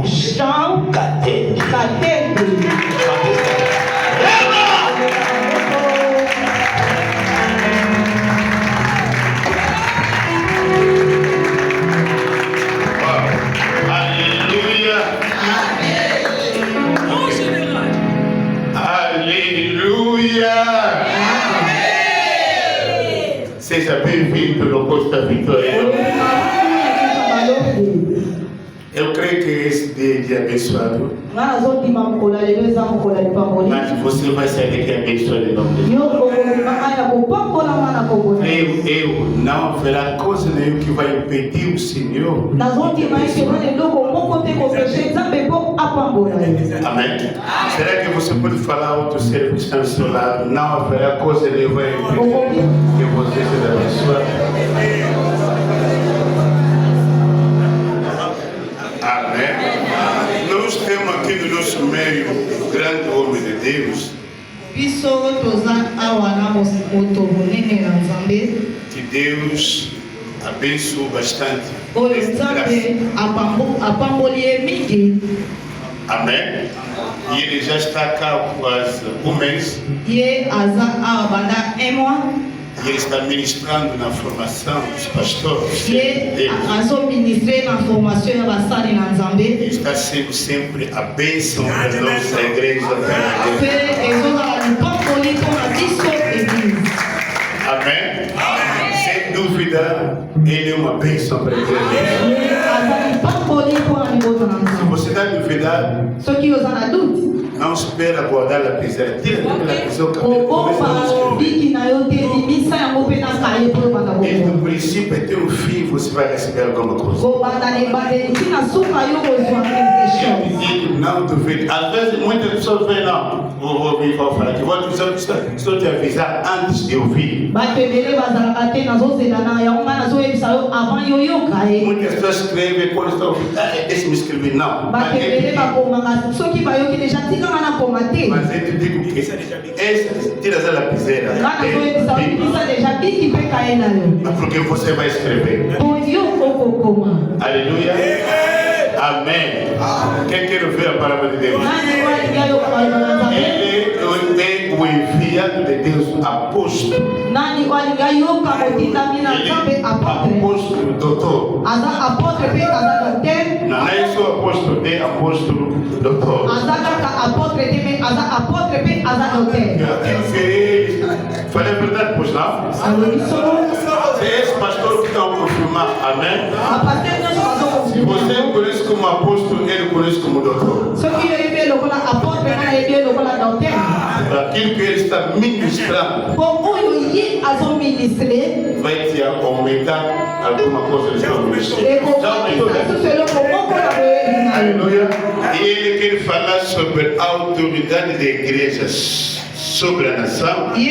chão, catedro. Seja bem-vindo no Costa Vitória. Eu creio que esse dia é abençoado. Mas você vai sair daqui abençoado em nome de Deus. Eu não haverá coisa nenhuma que vai impedir o Senhor. Amém? Será que você pode falar ao outro ser que está ao seu lado? Não haverá coisa nenhuma que vai impedir que você seja abençoado. Amém? Nós temos aqui no nosso meio um grande homem de Deus. Que Deus abençoe bastante. Amém? E ele já está cá há quase um mês. E ele está ministrando na formação dos pastores. Ele está sendo sempre a bênção da nossa igreja. Amém? Sem dúvida, ele é uma bênção para a igreja. Se você está duvidando, não espera guardar a piseira. Tira a piseira. Desde o princípio até o fim você vai receber alguma coisa. Não duvide. Às vezes muitas pessoas veem, não, vou ouvir falar aqui. Vou só te avisar antes de ouvir. Muitas pessoas escrevem quando estão ouvindo. Deixa me escrever, não. Mas eu te digo que tira essa lapiseira. Porque você vai escrever. Aleluia. Amém. Quem quer ouvir a palavra de Deus? Ele é o enviado de Deus, apóstolo. Apóstolo, doutor. Não é só apóstolo, é apóstolo, doutor. Falei a verdade, pois não? É esse pastor que está a confirmar, amém? Se você conhece como apóstolo, ele conhece como doutor. Aquilo que ele está ministrando vai te aumentar alguma coisa de seu ministério. Aleluia. E ele quer falar sobre a autoridade de igrejas sobre a nação. Será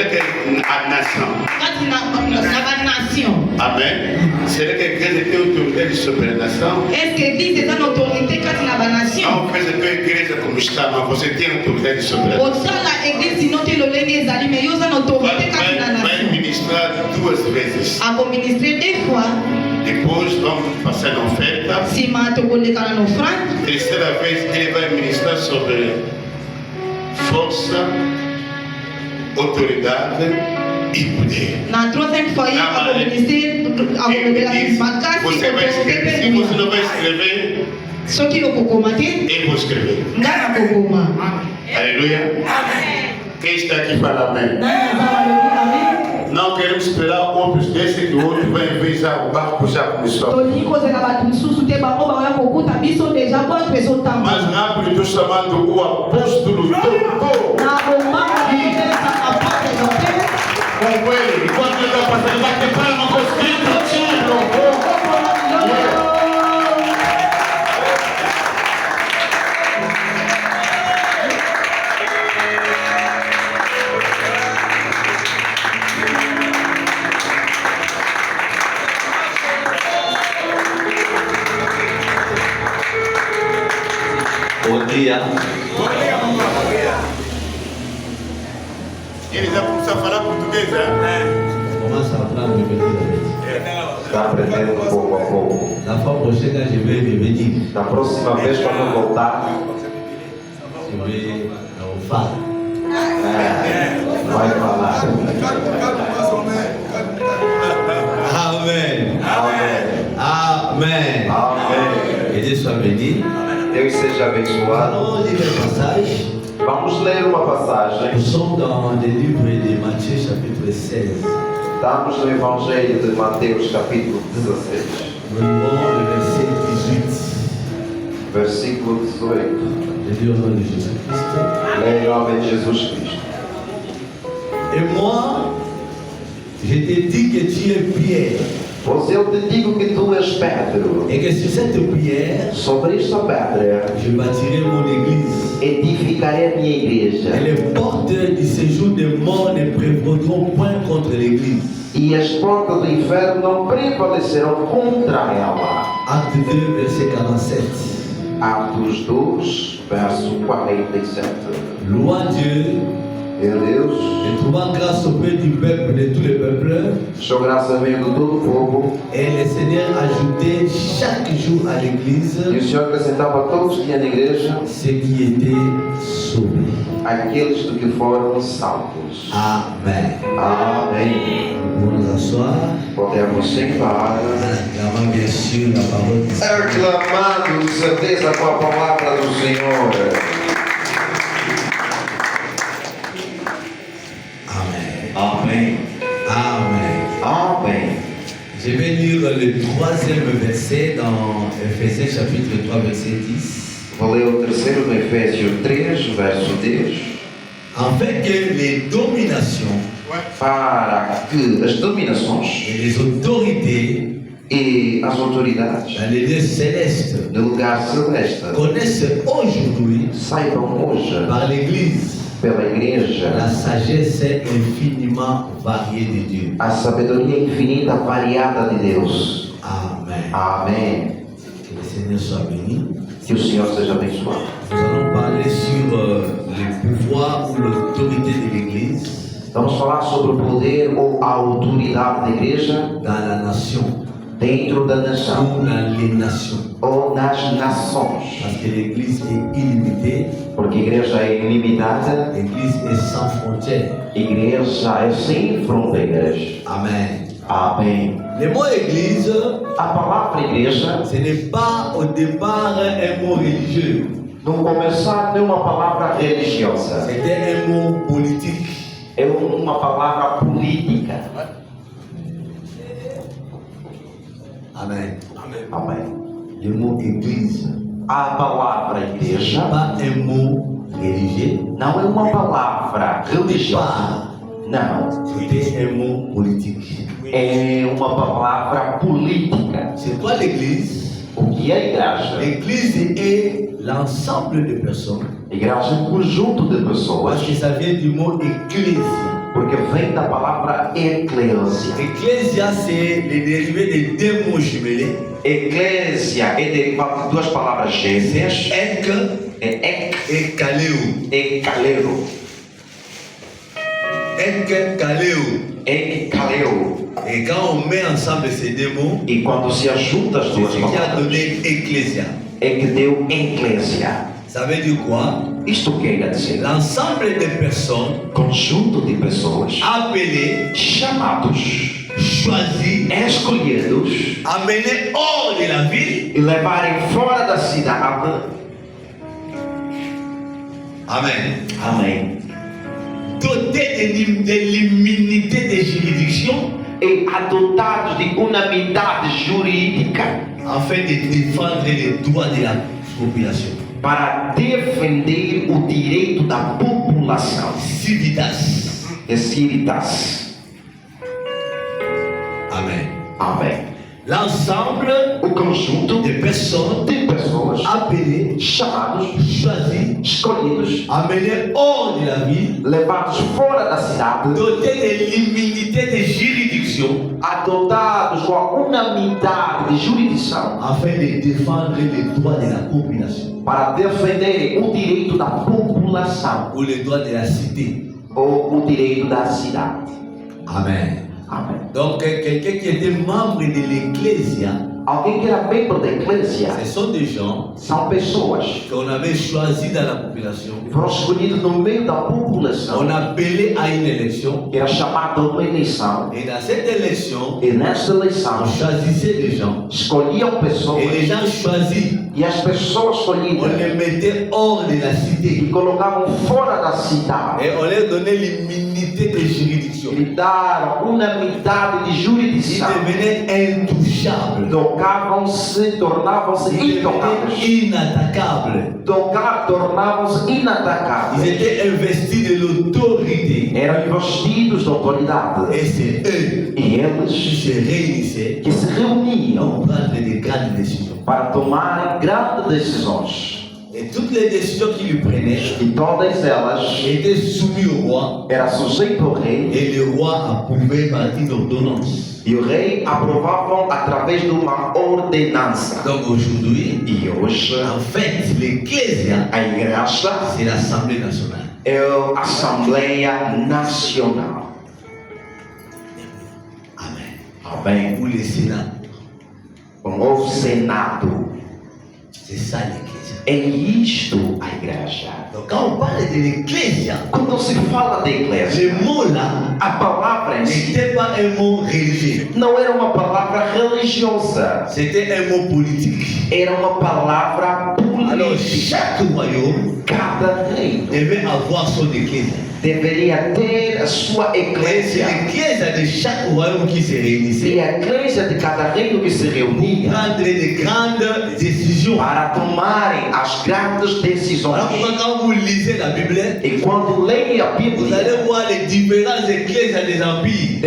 que a nação? Amém. Será que a igreja tem autoridade sobre a nação? Não fez a tua igreja como está, mas você tem autoridade sobre a nação. Vai ministrar 2 vezes. Depois vamos passar na oferta. Terceira vez ele vai ministrar sobre força, autoridade e poder. Você vai escrever. Se você não vai escrever, eu vou escrever. Aleluia. Quem está aqui fala amém. Não queremos esperar outros desse que o outro vai enviar o barco já começou. Mas rápido estou chamando o apóstolo doutor. Com ele, enquanto ele está passando, bate palma com os Bom dia. Ele já começou a falar português, né? Começa a apprendre à revenir d'habitude. Está aprendendo pouco a pouco. La fois prochaine, quand je vais revenir, Na próxima vez, quando voltar, je vais faire. vai falar. Amen. Amém. Amen. Amém. Que Dieu soit béni. Deus seja abençoado. Allons lire le passage. Vamos ler uma passagem. Nous sommes dans le livre de Matthieu, chapitre 16. Estamos no Evangelho de Mateus, capítulo 16, Nous lisons le verset 18. versículo 18. Je lis au nom de Jésus-Christ. Leia em nome de Jesus Cristo. Et moi, je te dis que tu es Pierre. Pois eu te digo que tu és Pedro. Et que sur cette pierre, Sobre esta pedra je bâtirai mon église. edificarei a minha igreja. Et les portes du séjour des morts ne prévaudront point contre l'église. E as portas do inferno não prevalecerão contra ela. Acte 2, verset 47. Atos 2, verso 47. Loua Dieu, Meu Deus, et trouvant grâce auprès du peuple, de tous les peuples, sou graça amigo de todo o povo. et le Seigneur ajoutait chaque jour à l'église E o Senhor acrescentava a todos que tinham na igreja ceux qui étaient sauvés. aqueles do que foram salvos. Amen. Amém. Nous nous asseoir, Podemos sentar, acclamant bien sûr la parole du Seigneur. aclamando de certeza com a palavra do Senhor. Amen. Amém. Amen. Amém. Je vais lire le troisième verset dans Ephésiens chapitre 3 verset 10. Vou ler o terceiro no Efésios 3, verso 10. Afin que les dominations Para que as dominações et les autorités e as autoridades dans les lieux célestes do lugar celeste connaissent aujourd'hui saibam hoje, par l'Église pela igreja, la sagesse infiniment variée de Dieu. a sabedoria infinita variada de Deus. Amen. Amém. Que le Seigneur soit béni. Que o Senhor seja abençoado. Nous allons parler sur le pouvoir ou l'autorité de l'Église Vamos falar sobre o poder ou a autoridade da igreja dans la nation dentro da nação ou dans les nations. ou nas nações. Parce que l'Église est illimitée, Porque a igreja é ilimitada, l'Église est sans frontières. a igreja é sem fronteiras. Amen. Amém. Le mot Église, A palavra igreja ce n'est pas au départ un mot religieux, não começar de uma palavra religiosa, c'était un mot politique. é uma palavra política. Amen. Amém. Le mot Église, A palavra igreja pas un mot religieux, não é uma palavra religiosa. Não, c'était un mot politique. é uma palavra política. C'est quoi l'Église? O que é a igreja? L'Église est l'ensemble de personnes, A igreja é um conjunto de pessoas, parce que ça vient du mot ecclésia. porque vem da palavra eclésia. Ecclésia, c'est le dérivé de deux mots jumelés. Eclésia é derivado de duas palavras gêmeas, Ek é ek et kaleo. e kaleo. Ek, kaleo. Ek kaleo. Et quand on met ensemble ces deux mots, E quando se ajunta as c'est duas ce qui a palavras, donné ecclésia. é que deu eclésia. Ça veut dire quoi? Isto quer dizer L'ensemble des personnes conjunto de pessoas appelées, chamados, choisies, escolhidos amenées hors de la ville. e levarem fora da cidade. Amen. Amém. Dotés de l'immunité de juridiction E adotados de unanimidade jurídica afin de défendre les droits de la population. para defender o direito da população. Civitas. Civitas. Amen. Amém. L'ensemble O conjunto des personnes de pessoas appelées, chamados, choisies, escolhidos, amenées hors de la ville, levados fora da cidade, dotés de l'immunité de juridiction adotados com a unanimidade de jurisdição afin de défendre les droits de la population para defender o direito da população ou les droits de la cité. ou o direito da cidade. Amen. Amém. Donc, quelqu'un qui était membre de l'Ecclésia, Alguém que era membro da igreja ce sont des gens são pessoas qu'on avait choisis dans la population. que foram escolhidos no meio da população, On appelait à une élection. que era chamado de uma eleição. Et dans cette élection, E nessa eleição on choisissait des gens. escolhiam pessoas Et les gens choisis, e as pessoas on escolhidas les mettait hors de la e cité. colocavam fora da cidade. Et on leur donnait l'immunité de juridiction. Lhe daram unanimidade de Ils jurisdição. devenaient intouchables. Tornavam-se Ils intocáveis. devenaient inattaquables. Tornavam-se Ils inatacáveis. étaient investis de l'autorité. Eram investidos de autoridade. Et c'est eux E qui eles se réunissaient que se reuniam pour prendre des grandes décisions. para tomarem grandes decisões. Et toutes les décisions qu'ils prenaient E todas elas étaient soumises au roi. eram sujeitas ao rei. Et le roi approuvait par une ordonnance. E o rei aprovava através de uma ordenança. Donc aujourd'hui, E hoje, en fait, l'Ecclésia, a igreja c'est l'Assemblée nationale. é a Assembleia Nacional. Amen. Amém. Ou le Sénat. O Senado. C'est ça l'Ecclésia. É isto a igreja. Donc quand on parle de l'Ecclésia, Quando se fala da igreja, le mot là a palavra em si n'était pas un mot religieux. não era uma palavra religiosa, C'était un mot politique. era uma palavra Alors política. chaque royaume Cada reino devait avoir son Ecclésia. deveria ter a sua Et c'est igreja. l'Ecclésia de chaque royaume qui se réunissait E a igreja de cada reino que se pour reunia prendre de grandes décisions. para tomarem as grandes decisões. Alors pourquoi quand vous lisez la Bible, E quando leem a vous Bíblia, allez voir les différentes églises des empires.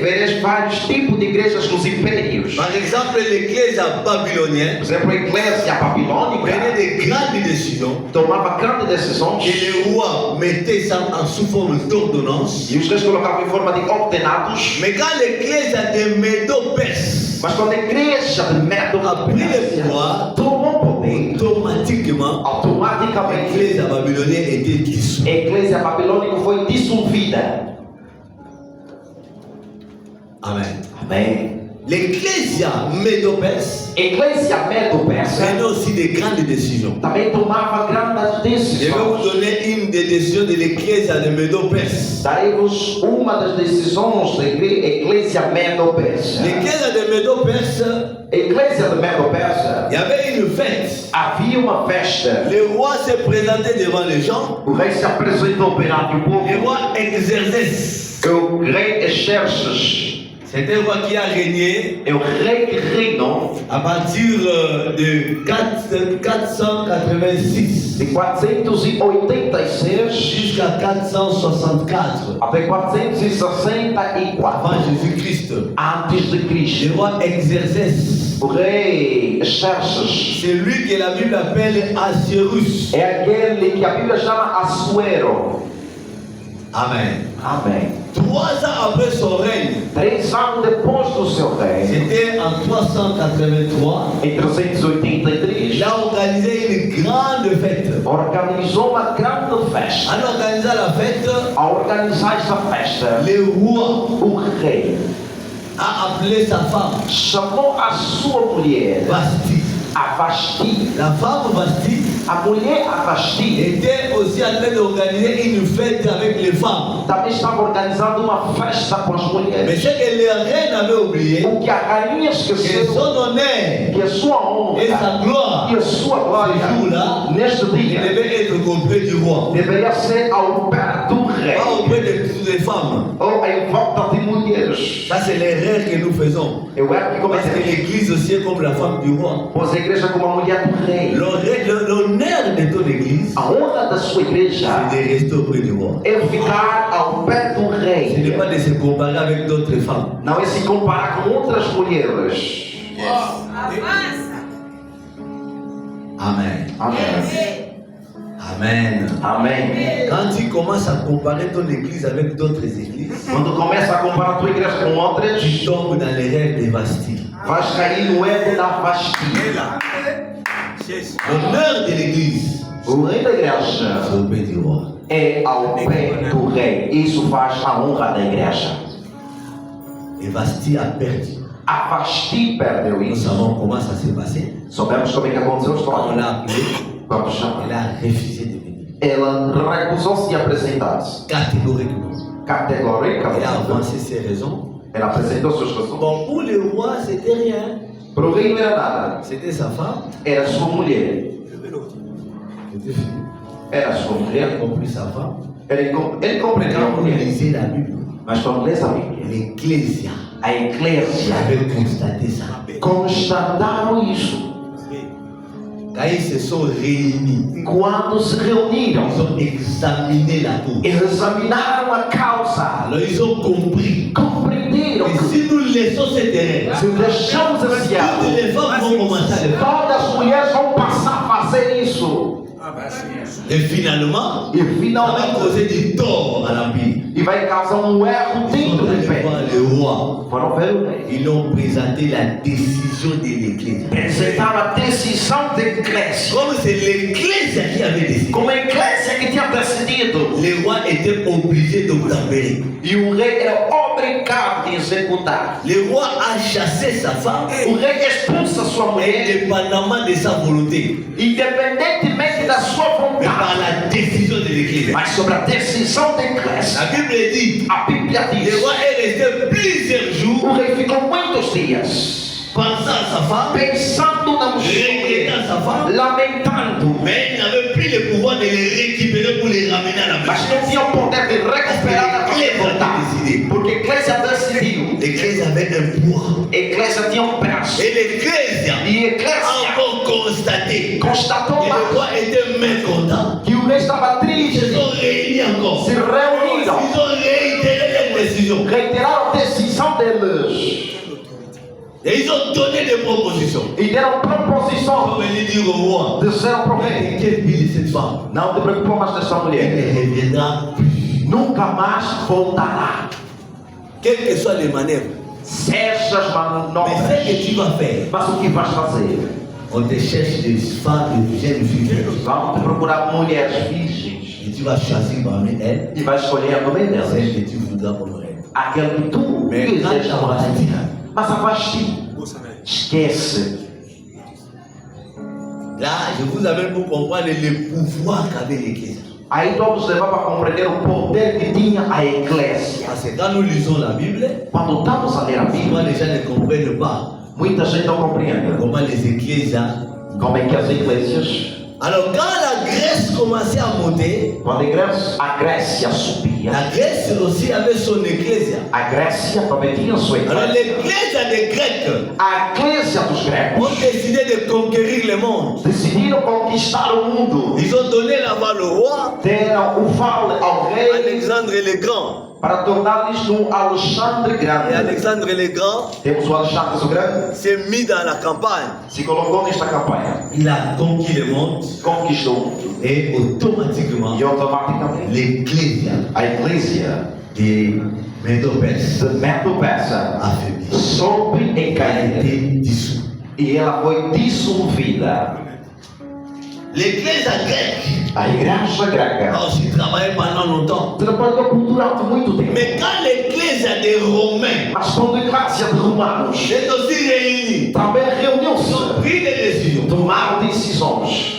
verás vários tipos de igrejas nos impérios. Par exemple, l'église babylonienne Por exemplo, a igreja babilônica prenait de grandes décisions tomava grandes decisões et le roi mettait ça sous forme d'ordonnance. e os reis colocavam em forma de ordenados. Mais quand l'église de Médo-Perse Mas quando a igreja de Medo a pris le pouvoir, tomou poder, automatiquement, automaticamente l'église babylonienne était dissoute. a igreja babilônica foi dissolvida. Amen. Amém. L'église Médo-Perse A igreja Medo-Persa prenait aussi de grandes décisions. também tomava grandes Je vais vous decisões. donner une des décisions de l'église de Médo-Perse. Darei-vos uma das decisões da igreja Medo-Persa. L'église de Médo-Perse, A igreja de Medo-Persa il y avait une fête. havia uma festa. Le roi se présentait devant les gens. O rei se apresentou perante o Le povo. roi Exercès. O rei Xerxes C'est un roi qui a régné é o rei que reinou à partir de 486 de 486 jusqu'à 464 até 464 avant Jésus-Christ. antes de Le Cristo. roi Exercès, O rei Xerxes c'est lui que la Bible appelle Assyrus. é aquele que a Bíblia chama Assuero. Amen. Amém. 3 ans après son règne, 3 anos depois do seu reino, c'était en 383, em 383, il a organisé une grande fête. organizou uma grande festa. En organisant la fête, Ao organizar esta festa, le roi o rei a appelé sa femme chamou a sua mulher, Vasti. a Vasti. La femme Vasti A mulher, a Vasti, était aussi en train d'organiser une fête avec les femmes. também estava organizando uma festa com as Mais mulheres. ce que les reines avaient oublié, O que a rainha que esqueceu, son honneur que a sua et honra sa gloire e a sua glória, neste dia, devaient être auprès du roi, deveria ser ao pé do rei, pas auprès de toutes les femmes. ou em volta de mulheres. Ça, c'est l'erreur que nous faisons. Eu era que Parce que comecei. l'église aussi est comme la femme du roi. Pois a igreja como a mulher do rei. L'honneur de ton église, A honra da sua igreja c'est de rester auprès du roi. é ficar ao pé do Ce n'est rei. pas de se comparer avec d'autres femmes. Não é se comparar com outras mulheres. Amen. Amém. Amen. Amém. Quand tu commences à comparer ton église avec d'autres églises, Quando começa a comparar a tua igreja com outras, tu tombes dans l'erreur de Vasti. vais cair no erro da Vasti. L'honneur de l'église, O rei da igreja c'est auprès du roi. é ao pé do rei. Isso faz a honra da igreja. Et Vasti a perdu. A Vasti perdeu Nous isso. savons comment ça s'est passé. Soubemos como é que aconteceu a Quand on história. l'a appelé, Vamos chamar. elle a refusé de venir. Ela recusou-se de apresentar-se. Catégoriquement. Elle a Categoricamente. avancé ses raisons. Ela apresentou suas razões. Bon, pour le roi, c'était rien. Para o rei não era nada. C'était sa femme. Era sua mulher. C'était fini. Era sua Il a mulher. compris sa femme. Ele compreendia a Quand vous mulher. lisez la Bible, Mas quando lês a Bíblia, l'Ecclésia a Eclésia avait constaté ça. constataram isso. Quand ils se sont réunis, Quando se reuniram, ils ont examiné la cause. examinaram a causa, Alors ils ont compris compreenderam que que si nous laissons ce terrain, se deixamos esse toutes algo, les femmes vont commencer à le faire. todas as mulheres vão passar a fazer isso. Et finalement, E ça va finalmente, causer du tort à l'Empire. e vai causar erro Ils sont dentro do allés império. voir le roi. Foram ver o rei. Ils ont présenté la décision de l'Église. Apresentaram a decisão da Eclésia. Comme c'est l'Église qui avait décidé, Como a Eclésia que tinha decidido. le roi était obligé d'obtempérer. E o rei era obrigado a executar. Le roi a chassé sa femme O rei expulsa sua mulher, indépendamment de sa volonté, independentemente da sua mais par vontade, la décision de l'Église. mas sobre a decisão da Eclésia. La Bible dit, A Bíblia le diz: roi est resté plusieurs jours o rei ficou muitos dias pensant à sa femme, pensando na mulher, regrettant sa femme, lamentando, mais il n'avait plus le pouvoir de les récupérer pour les ramener à la mas maison. não tinha o poder de recuperar a sua vontade, porque a Eclésia decidiu. L'Église avait un poids. A Eclésia tinha braço. Et l'Église E a a Eclésia encore constaté que constatou le roi était mécontent. que o rei estava Ils se triste. sont réunis encore. Se reuniram, Ils ont réitéré leur décision. reiteraram a decisão deles Et ils ont donné des propositions. e deram Ils proposição. sont venus dire au roi, Disseram para o rei: t'inquiète plus de cette femme. não te preocupa mais dessa Elle mulher, ne reviendra plus. nunca mais voltará. Quelles que soient les manœuvres. Seja as Mais ce manobras, que tu vas faire, mas o que vais fazer? on te cherche des femmes, des jeunes filles. Vão te procurar mulheres virgens Et tu vas choisir parmi elles e vais escolher no meio delas celle que tu voudras pour elle. aquele que tu Mais quiseres quand fazer. tu Mas a Vasti, esquece. Là, je vous amène pour comprendre le pouvoir qu'avait l'Église. Aí vamos levar para compreender o poder que tinha a Eclésia. Parce que quand nous lisons la Bible, Quando estamos a ler a souvent Bíblia, les gens ne comprennent pas muita gente não compreende comment les églises. como é que as igrejas, Alors quand la Grèce commençait à monter, quando a Grécia subia, la Grèce aussi avait son Ecclésia. a Grécia também tinha sua Alors igreja. l'Église des Grecs A Eclésia dos ont gregos décidé de conquérir le monde. decidiram conquistar o mundo. Ils ont donné la balle au roi, Deram o vale ao rei Alexandre le Grand. para tornar-lhes no Alexandre Et Grande. Alexandre le Grand Temos o Alexandre o Grande, s'est mis dans la campagne. se colocou nesta campanha, Il a conquis le monde conquistou o mundo. et automatiquement E automaticamente l'Ecclésia a Igreja de Médo-Perse de Medo-Persa a faibli, soube em a cair été dissous. e ela foi dissolvida. L'Église grecque A Igreja Grega a aussi travaillé pendant longtemps. trabalhou durante muito tempo, Mais quand l'Église des Romains mas quando a Igreja de Romanos est aussi réunie, também ils ont reuniu-se, pris des décisions. tomaram decisões.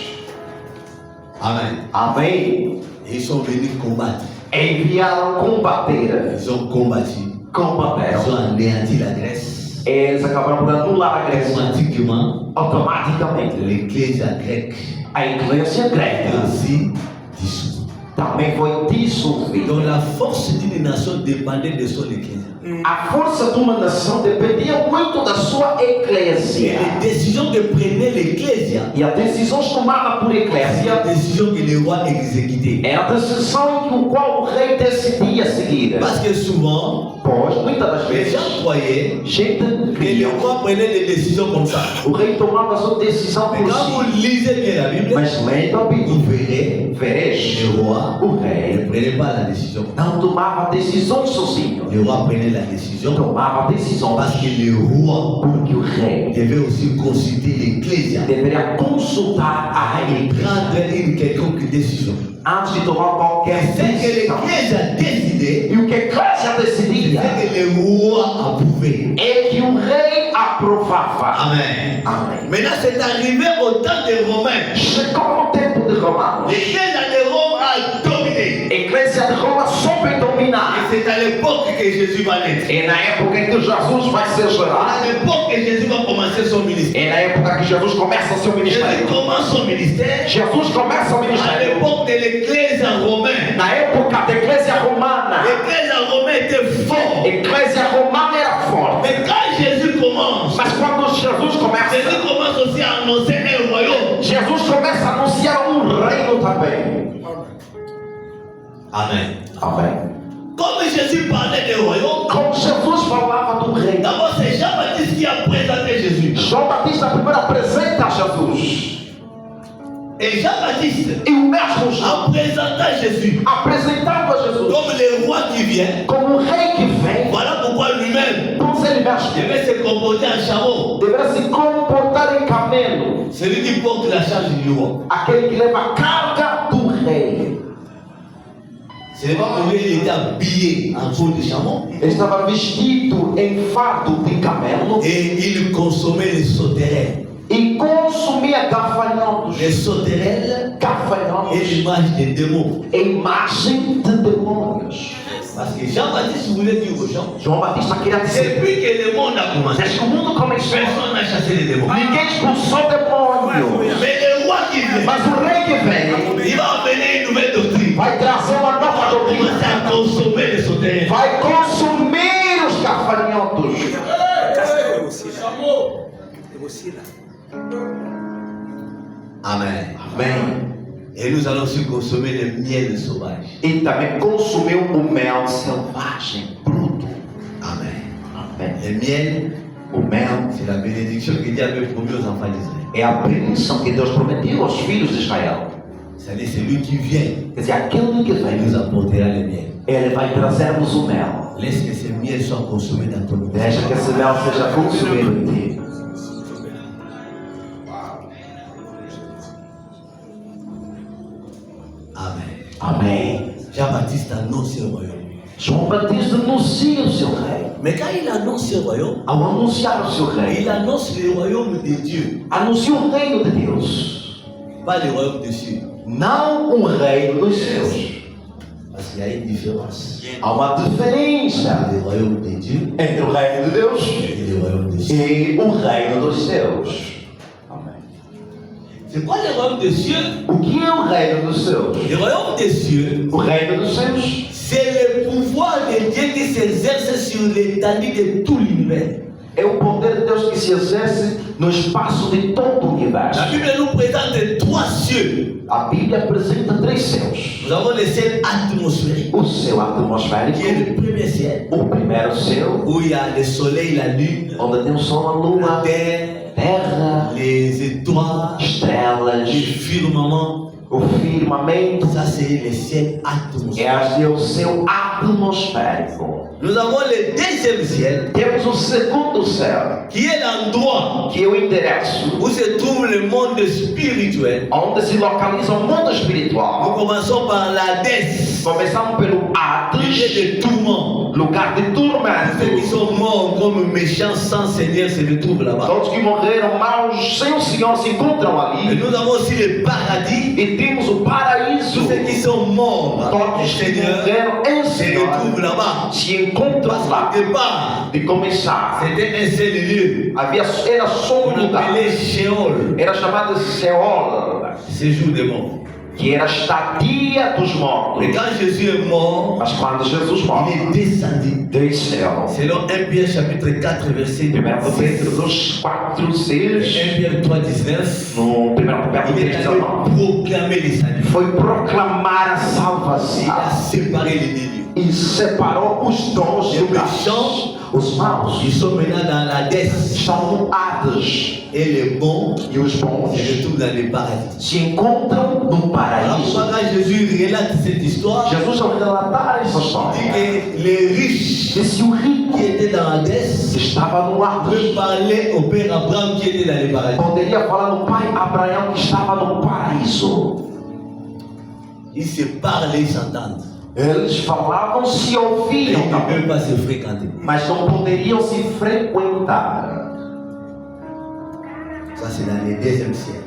Amen. Amém. Et ils sont venus combattre. Enviaram combater, Ils ont combattu. Ils combateram. ont anéanti la Grèce. Eles acabaram por anular a Grécia. Automatiquement, Automaticamente, l'Église grecque a Igreja est Grega aussi dissoute. também foi dissolvida. Donc la force d'une nation dépendait de son Église. A força de uma nação dependia muito da sua Et eclésia. les décisions que prenait l'Ecclésia, E as decisões tomadas por c'est eclésia la décision que le roi exécutait. é a decisão em qual o rei decidia seguir. Parce que souvent, Pois, muitas das les vezes, gens croyaient gente que cria. le roi prenait des décisions comme ça. O rei tomava a sua decisão Mais por quand si. vous lisez bien la Bible, Mas lendo a vous Bíblia, verrez vereis le roi roi O ne rei prenait pas la décision. não tomava decisões sozinho. Le roi prenait la décision Tomava decisões parce que le roi porque o rei devait aussi consulter l'Ecclésia deveria consultar a et igreja prendre une quelconque décision. antes de tomar qualquer C'est que decisão. l'Église a décidé, E o que a igreja decidia c'est que le roi approuvait. é que o rei aprovava. Amen. Amém. Maintenant, c'est arrivé au temps des Romains. Chegou no tempo de Romanos. L'Église de Rome a dominé. A igreja de Roma soube Et dominar. c'est à l'époque que Jésus va naître. É na época em que Jesus vai ser À gerado. l'époque que Jésus va commencer son ministère. É na época que Jesus começa seu Jésus ministério. commence son ministère Jesus começa o à ministério. l'époque de l'Église romaine. Na época da igreja romana. L'Église romaine était A forte. igreja romana era forte. Mais quand Jésus commence, Mas quando Jesus começa, Jésus commence aussi à annoncer un royaume. Jesus começa a anunciar reino também. Amen. Amém. Comme Jésus parlait des royaumes, Como Jesus falava do reino. d'abord c'est Jean-Baptiste qui a présenté Jésus. João Batista primeiro apresenta Jesus. Et Jean-Baptiste, E o mesmo João, en présentant Jésus apresentando a Jesus comme le roi qui vient, como o rei que vem, voilà pourquoi lui-même por ele mesmo devait se comporter en chameau. deverá se comportar em camelo. Celui qui porte la charge du roi. Aquele que leva a carga do rei. Ce n'est pas pour lui, il était habillé en peau de chameau. Ele estava vestido em fardo de camelo Et il consommait les sauterelles. e consumia gafanhotos. Les sauterelles est Gafanhotos, l'image des démons. imagem de demônios. Parce que Jean-Baptiste voulait dire aux gens, João Batista queria dizer: depuis que le monde a commencé, desde que o mundo começou, personne n'a chassé les démons. ninguém expulsou demônios. Mais le roi qui vient, Mas o rei que vem il va amener une nouvelle doctrine. vai trazer uma nova doutrina. Commencer à consommer les sauterelles. Vai consumir os gafanhotos. Amen. Amém. Et nous allons aussi consommer le miel sauvage. E também consumiu o mel selvagem, bruto. Amen. Amém. Le miel, O mel c'est la bénédiction que Dieu avait promis aux enfants d'Israël. é a bênção que Deus prometeu aos filhos de Israel. C'est-à-dire celui qui vient, Quer dizer, aquele que il vem, nous apportera le miel. ele vai trazer-nos o mel. Laisse que ce miel soit consommé dans ton vie. Deixa que esse mel seja consumido em ti. Amen. Amém. Jean-Baptiste annonce le royaume. João Batista anuncia o seu rei. Mais quand il annonce le royaume, Ao anunciar o seu rei, il annonce le royaume de Dieu, anuncia o reino de Deus. pas le royaume des cieux. Não o reino dos céus. Parce qu'il y a une différence Há uma diferença entre le royaume de Dieu entre o reino de Deus et le royaume des cieux. e o reino dos céus. Amém. C'est quoi le royaume des cieux? O que é o reino dos céus? Le royaume des cieux, O reino dos céus c'est le pouvoir de Dieu qui s'exerce sur l'étendue de tout l'univers. é o poder de Deus que se exerce no espaço de todo o universo. La Bible nous présente trois cieux. A Bíblia apresenta três céus. Nous avons le ciel atmosphérique, O céu atmosférico, qui est le premier ciel, o primeiro céu, où il y a le soleil, la lune, onde tem o sol, a la lua, terre, terra, les étoiles, estrelas, les firmaments. o firmamento. Ça, c'est le ciel atmosphérique. Este é o céu atmosférico. Nous avons le deuxième ciel, Temos o segundo céu, qui est l'endroit que é o endereço où se trouve le monde spirituel. onde se localiza o mundo Nous espiritual. commençons par l'Hadès, Começamos pelo lieu Hades, de tourment. lugar de Ceux qui tormento. sont morts comme méchants sans Seigneur se retrouvent là-bas. Todos que morreram maus sem o Senhor se encontram Et ali. nous avons aussi le paradis. E temos o paraíso. Tous ceux qui sont morts Todos au que Seigneur morreram em se Senhor retrouvent là-bas. se encontram lá. Au départ, De começar, c'était un seul lieu. era só On lugar. appelait Sheol, Era chamado Seol, séjour des morts. que era a estadia dos mortos. Et quand Jésus est mort, Mas quando Jesus morre, il est descendu. desceu. Selon 1 Pierre chapitre 4 verset 1 Pedro 6. 4, 6, 1 Pierre 3, 19. no 1 Pedro Il est 3, allé 19, proclamer les saluts. foi proclamar a Il salvação. a séparé les deux lieux. e separou os dons Les do gás. méchants, Os maus ils sont maintenant dans la Hades. estão no Hades Et les bons e os bons se retrouvent dans le paradis. se encontram no Alors paraíso. pourquoi quand Jésus relate cette histoire, Jesus, ao relatar essa il dit história, que les riches que se o rico qui étaient dans Hades estava no Hades, peuvent parler au père Abraham qui était dans le paradis. poderia falar no pai Abraão que estava no paraíso. Ils se parlent et ils s'entendent. Eles falavam, se Ils ouviam ne também, peuvent pas se fréquenter. mas não poderiam se frequentar. Ça c'est dans le deuxième ciel.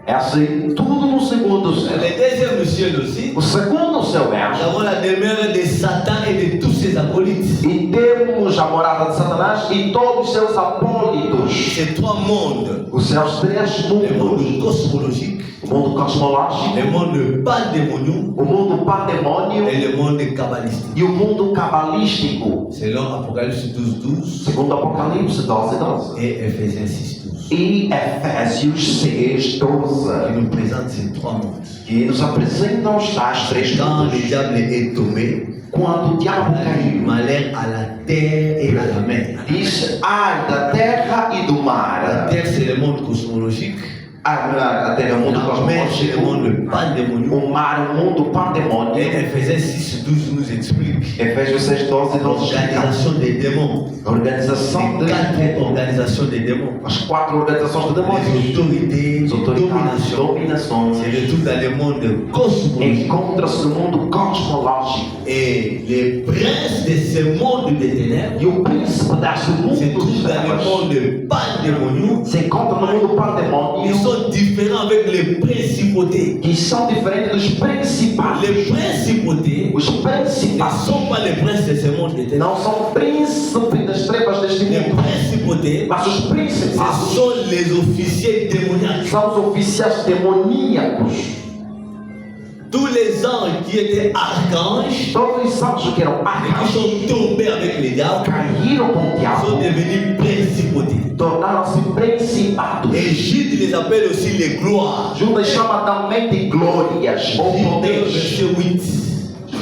É assim, tudo no segundo Dans céu. le deuxième ciel aussi, O segundo céu nous é avons la demeure de Satan et de tous ses acolytes. e temos a morada de Satanás e todos os seus apólitos. Ces trois mondes, Os seus três le mundos: monde cosmologique, o mundo cosmológico, le monde pandémonium o mundo pandemônio et le monde cabalistique. e o mundo cabalístico. Selon Apocalypse 12:12 Segundo Apocalipse 12:12 et Ephésiens 6:12, e Efésios 6:12, qui nous présentent ces trois mondes. que nos apresentam os tais três Quand le mundos. diable est tombé, Quando o diabo il a eu caiu, malheur à la terre et à la mer. diz: ai da terra e do La mar. terre c'est le monde cosmologique, A terra é o mundo la mer c'est le cosmológico, monde pandémonium. o mar é o mundo Et pandemônio. Ephésiens 6:12 nous explique Efésios 6:12 nos explica l'organisation des démons. a organização Les de quatre organisations des démons. as quatro organizações de demônios. Les autorités, As autoridades, domination. dominações, Se retrouvent dans le monde cosmologique. encontra-se no mundo cosmológico. Et les princes de ce monde des ténèbres E o príncipe deste se mundo de trouvent dans le trevas monde pandémonium. se encontra no mundo Ils pandemônio, sont différents avec les principautés. que são diferentes dos principados. Les principautés Os ne principados sont pas les princes de ce monde des ténèbres. não são príncipes das trevas deste Les mundo, principautés, mas os ce principados sont les officiers démoniaques. são os oficiais demoníacos. Tous les anges qui étaient archanges Todos os anjos que eram et qui arcanjos sont tombés avec les diables caíram com o sont diabo, devenus principautés. tornaram-se principados. Et Jude les appelle aussi les gloires. Judas chama também de glórias ou Jude poderes. verset 8.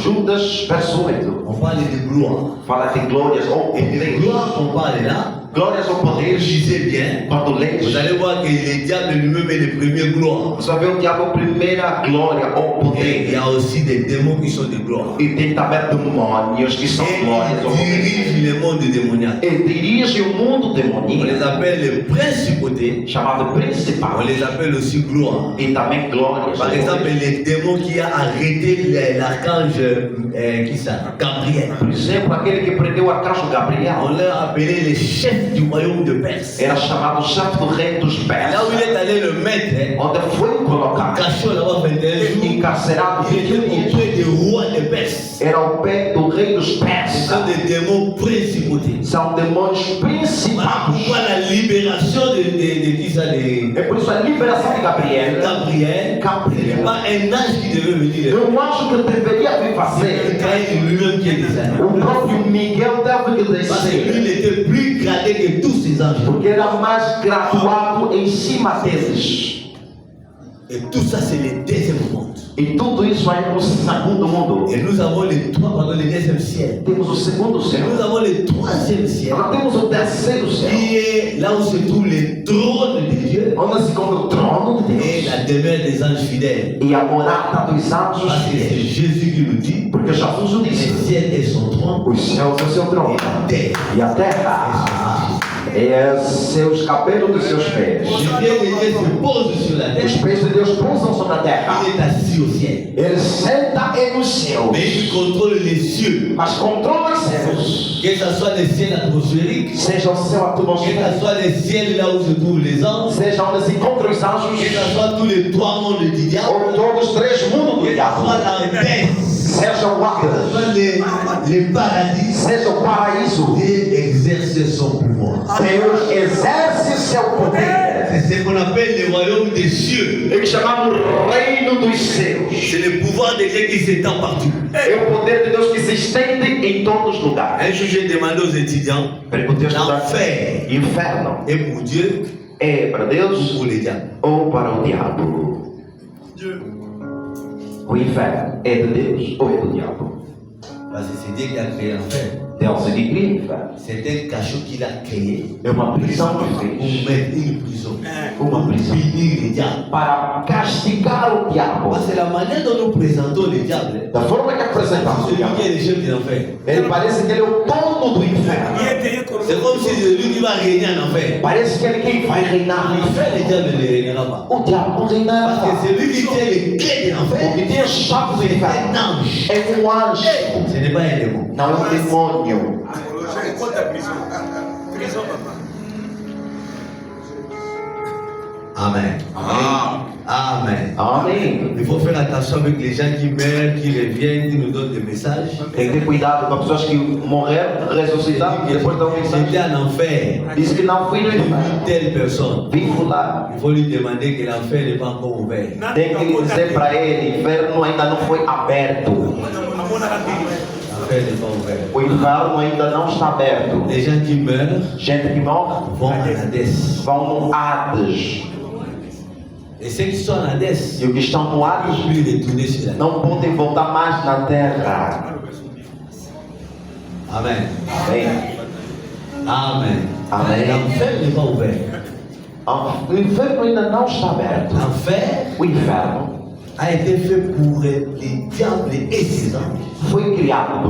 Judas, verso 8, On parle de gloire. fala de glórias ou Et de poderes. gloire qu'on parle là, Glórias ou poderes, lisez bien. quando Vous lês, allez voir que le diable lui-même est le premier gloire. você vai ver o diabo primeira glória ou Et il y poder. a aussi des démons qui sont de gloire. E tem também demônios que são Et glórias ou il poderes. dirige le monde démoniaque. E dirige o mundo On les demoníaco, appelle les principautés. chamado On principal, les appelle aussi gloire. e também glórias. Par exemple, les démons qui a arrêté l'archange qui ça, Gabriel. Por exemplo, aquele que prendeu o arcanjo On Gabriel l'a appelé les chefs du royaume de Perse. era chamado chefe do rei dos Là où il persas, est allé le mettre, onde foi colocado, caché là-bas 21 jours, encarcerado il était 21 dias. auprès des rois de Perse. Era o pé do rei dos Ce sont persas. des démons principautés. São demônios Voilà principais. pourquoi la libération de qui ça, É por isso a liberação de Gabriel. Gabriel, ce n'est pas un ange qui devait venir. Um anjo que deveria vir C'est fazer. Michael lui-même qui est descendu. O próprio Miguel deve que Parce que lui, il descer. était plus gradé que tous ces anges. Porque era mais graduado em cima deles. Et tout ça, c'est le deuxième monde. E tudo isso aí no segundo mundo. Et nous avons le deuxième ciel. Temos o segundo Et céu. nous avons le troisième ciel, Agora temos o terceiro céu. qui est là où se trouve le trône de Dieu Onde se encontra o trono de et Deus. la demeure des anges fidèles. E a morada dos anjos Parce que c'est fiéis. Jésus qui nous dit, Porque Jesus o le disse. ciel est son trône Os céus é o seu et trono. la terre E a est terra son arche. é seus cabelos dos seus pés. Le pied de Dieu se pose sur la Os terre, pés de Deus pousam sobre a terra. il est assis au ciel. Ele senta nos céus. Mais il contrôle les cieux. Mas controla os céus. Que ce soit le ciel atmosphérique, Seja o céu que atmosférico. ce soit le ciel là où se trouvent les anges, Seja onde se encontram os anjos. que ce soit tous les trois mondes du diable, Ou todos os três mundos do que ce diabo. soit la terre, Seja o que Hades. ce soit les paradis, Seja o paraíso. Dieu exerce son pouvoir. Deus exerce seu poder. C'est ce qu'on appelle le royaume des cieux. É que chamamos reino dos céus. C'est le pouvoir de Dieu qui s'étend partout. É o poder de Deus que se estende em todos os lugares. Un jour, j'ai demandé aux étudiants, Perguntei aos estudantes: l'enfer inferno est pour Dieu é para ou Deus pour les diables? ou para o diabo? O inferno é de Deus ou é do diabo? Parce que c'est Dieu qui a créé l'enfer. Deus é que cria o inferno. C'est un cachot qu'il a créé É uma prisão que pour fez. mettre une prison. Uma prisão. Punir le diable. Para castigar o diabo. Parce que la manière dont nous présentons le diable, Da forma que apresentamos o c'est lui diabo. qui est le chef de l'enfer. Ele parece que ele é o dono do inferno. C'est comme si c'est lui qui va régner en enfer. Parece que ele quem vai reinar no L'enfer, le inferno. diable ne régnera pas. O diabo não Parce que reinará. c'est lui qui tient les clés de O l'enfer. que tem a chave do C'est un inferno ange. é um anjo. Ce n'est pas un démon. Não é um demônio. Amen. Amen. Amém. Il faut faire attention avec les gens qui meurent, qui reviennent, qui nous donnent des messages. Tem que ter cuidado com as pessoas que morreram, ressuscitaram e depois dão J'étais mensagem. en enfer. Diz que não fui no J'ai vu inferno. telle personne. Vivo lá. Il faut lui demander que l'enfer n'est pas encore ouvert. Tem que dizer para ele: o inferno ainda não foi aberto. L'enfer n'est pas ouvert. O inferno ainda não está aberto. Les gens qui meurent Gente que morre vont en Hadès. vão no Hades. Et ceux qui sont en Hadès E os que estão no ne Hades peuvent plus retourner sur la terre. não podem voltar mais na terra. Amen. Amém. Amen. Amen. L'enfer n'est pas ouvert. O inferno ainda não está aberto. L'enfer O inferno a été fait pour les diables et ses anges. foi criado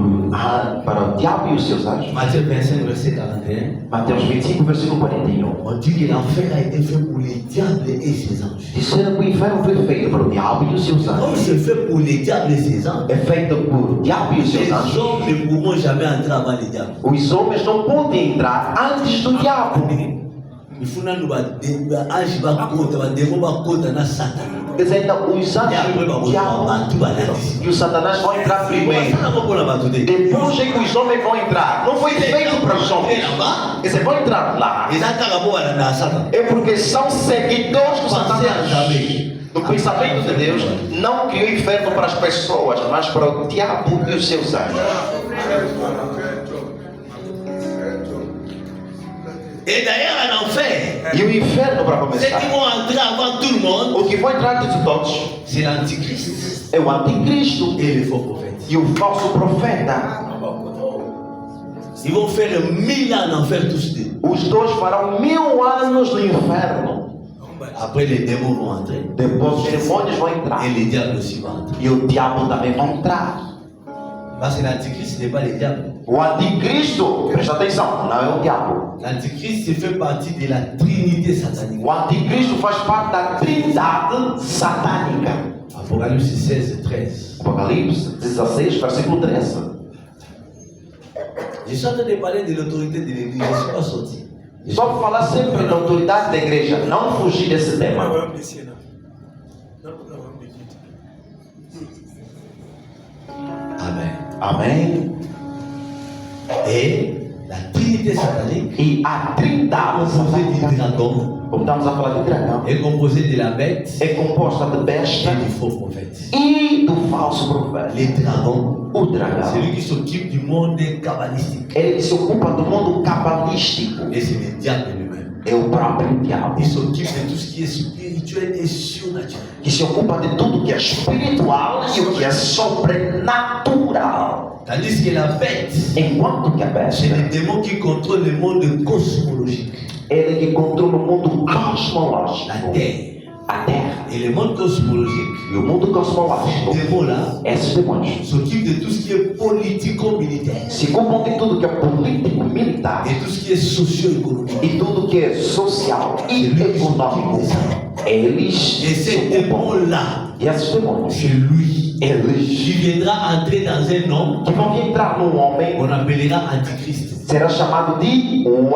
para o diabo e os seus anjos. Matthieu 25, verset 41. Mateus 25, versículo 41. On dit que l'enfer a été fait pour les diables et ses anges. Disseram que o inferno foi feito para o diabo e os seus Comme anjos. c'est fait pour les diables et ses anges, É feito por o diabo e os seus les anjos. hommes ne pourront jamais entrer avant les diables. Os homens não podem entrar antes do diabo. Il faut que nous anges va côté, va démon va côté na Satan. Quer dizer, então, os Et anjos après e va o voir diabo tout va là-dessus. e o Satanás vão entrar primeiro. Ça n'a pas pour la bataille. Depois é que os homens vão entrar. Não foi feito para os homens. Là-bas, Quer dizer, vão entrar lá. les accarabos vont aller à Satan. É porque são seguidores do Pensez à Satanás. jamais. No pensamento de Deus, não criou inferno para as pessoas, mas para o diabo e os seus anjos. Et d'ailleurs, en enfer, E o inferno, para ceux qui começar, vont entrer avant tout le monde, o que vai entrar antes de todos c'est l'antichrist é o anticristo et les faux prophètes. e o falso profeta. Ils vont faire 1000 ans en enfer tous deux. Os dois farão 1000 anos no inferno. Après, les démons vont entrer. Depois os demônios vão entrar. Et les diables aussi vont entrer. E o diabo também vai entrar. Parce que l'antichrist n'est pas le diable. O anticristo, presta atenção, não é o diabo. L'antichrist fait partie de la trinité satanique. O anticristo faz parte da trindade satânica. Apocalypse 16, 13. Apocalipse 16, versículo 13. Je suis en train de parler de l'autorité de l'église. Je ne suis pas sorti. Só para falar sempre da autoridade da igreja, não fugir desse tema. Amen. Amém? Et la trinité satanique, E a trindade composée du satânica, dragon, como estamos a falar de dragão, est composée de la bête é composta de besta et du faux prophète. e do falso profeta. Les dragons, O dragão, c'est lui qui s'occupe du monde cabalistique. ele se ocupa do mundo cabalístico. Et c'est le diable lui-même. É o próprio diabo. Il s'occupe de tout ce qui est spirituel et surnaturel. Que se ocupa de tudo que é espiritual e o que é sobrenatural. Tandis que la bête, Enquanto que a c'est besta, le démon qui contrôle le monde cosmologique, ele que controla o mundo la cosmológico, terre. a terra. Et le monde cosmologique, E o mundo ce cosmológico, démon-là, esses demônios, s'occupe de tout ce qui est politico-militaire se ocupam de tudo que é político, militar et tout ce qui est socio-économique. e tudo que é social e econômico. Eles Et se ce ocupam. démon-là, E esses demônios, c'est lui eles qui viendra entrer dans un homme que vão entrar num homem, qu'on appellera Antichrist. será chamado de o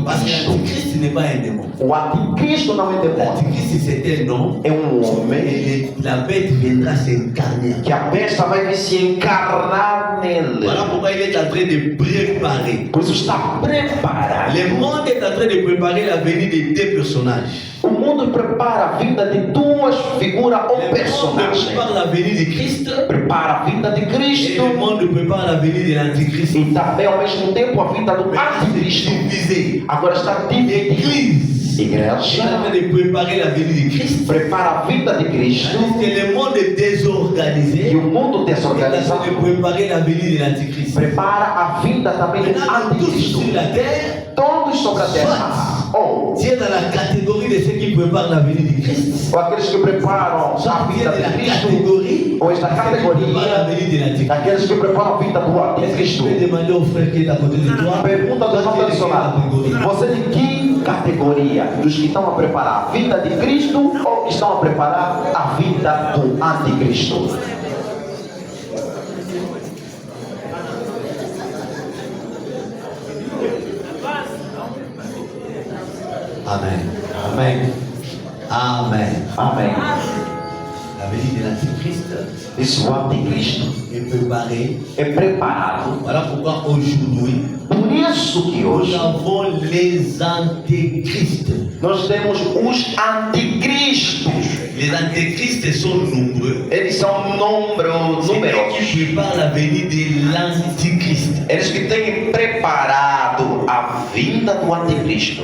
Parce que anticristo. l'Antichrist n'est pas un démon. O anticristo não é demônio, L'Antichrist, c'est un homme é homem et la bête viendra s'incarner. que a besta vai vir se encarnar nele. Voilà pourquoi il est en train de préparer. Por isso está preparado. Le monde est en train de préparer la venue de deux personnages. O mundo prepara a vinda de duas figuras ou Le monde personagens. prépare la venue de Christ Prepara a vinda de et Cristo le monde prépare la venue de l'Antichrist. e também ao mesmo tempo a vinda do anticristo. Divisé. Agora está dividido. L'Église est en Igreja train de préparer la venue de Christ. prepara a vinda de Cristo Tandis que le monde est désorganisé. e o mundo Il est en train desorganizado de préparer la venue de l'Antichrist. prepara a vinda também do Maintenant, tous anticristo. sur la terre, Todos sobre a terra, ou tu es dans la catégorie de ceux qui préparent la venue de Christ. aqueles que preparam a Soit tu es vinda de de la Cristo, catégorie ou esta de ceux qui préparent la categoria venue de l'Antichrist. daqueles que preparam a vinda do Est-ce que anticristo. tu peux demander au frère qui est à côté de toi? Pergunta do irmão Toi, tu es de quelle tradicional: catégorie? você de que categoria? Dos que estão a preparar a vinda de Cristo ou que estão a preparar a vinda do anticristo? Amen. Amen. Amen. Amém. La venue de l'Antichrist Esse o anticristo est préparée. é preparado. Voilà pourquoi aujourd'hui, Por isso que nous hoje avons les antéchrists. nós temos os anticristos. Les antéchrists sont nombreux. Eles são C'est eux qui numerosos. préparent la venue de l'Antichrist. Eles que têm preparado a vinda do anticristo.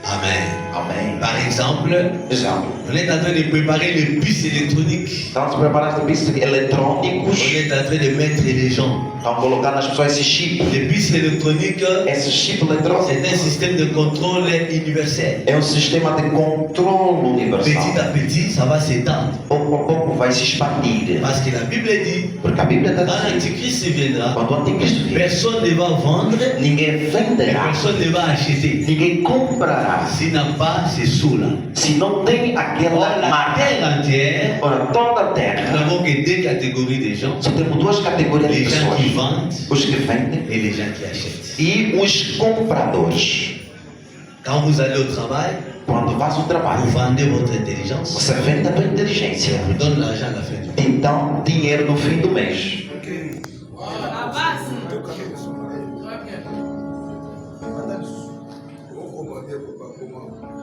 Amen. Amém. Par exemple, Exemplo. on est en train de préparer les puces électroniques. Estamos preparando os bichos On eletrônicos. est en train de mettre les gens. Estão colocando nas pessoas esse chip. Les puces électroniques, Esse chip eletrônico c'est un système de contrôle universel. é um sistema de controle Petit universal. à petit, ça va s'étendre. Pouco a pouco vai se expandir. Parce que la Bible dit, Porque a Bíblia está quand dizendo: l'Antichrist viendra, quando o anticristo vier, personne ne va vendre ninguém et venderá, personne ne va acheter. ninguém comprará, S'il n'a pas ces sous-là. se não tem Or, aquela la marca. terre entière, Ora, toda a nous terra, n'avons que deux catégories de gens. só temos duas categorias de Les gens qui pessoas: vendent os que vendem et les gens qui achètent. e os compradores. Quand vous allez au travail, Quando faz o vous trabalho, vendez votre intelligence, você vende a tua inteligência, on vous donne l'argent à la fin du mois. te dão dinheiro no fim do mês.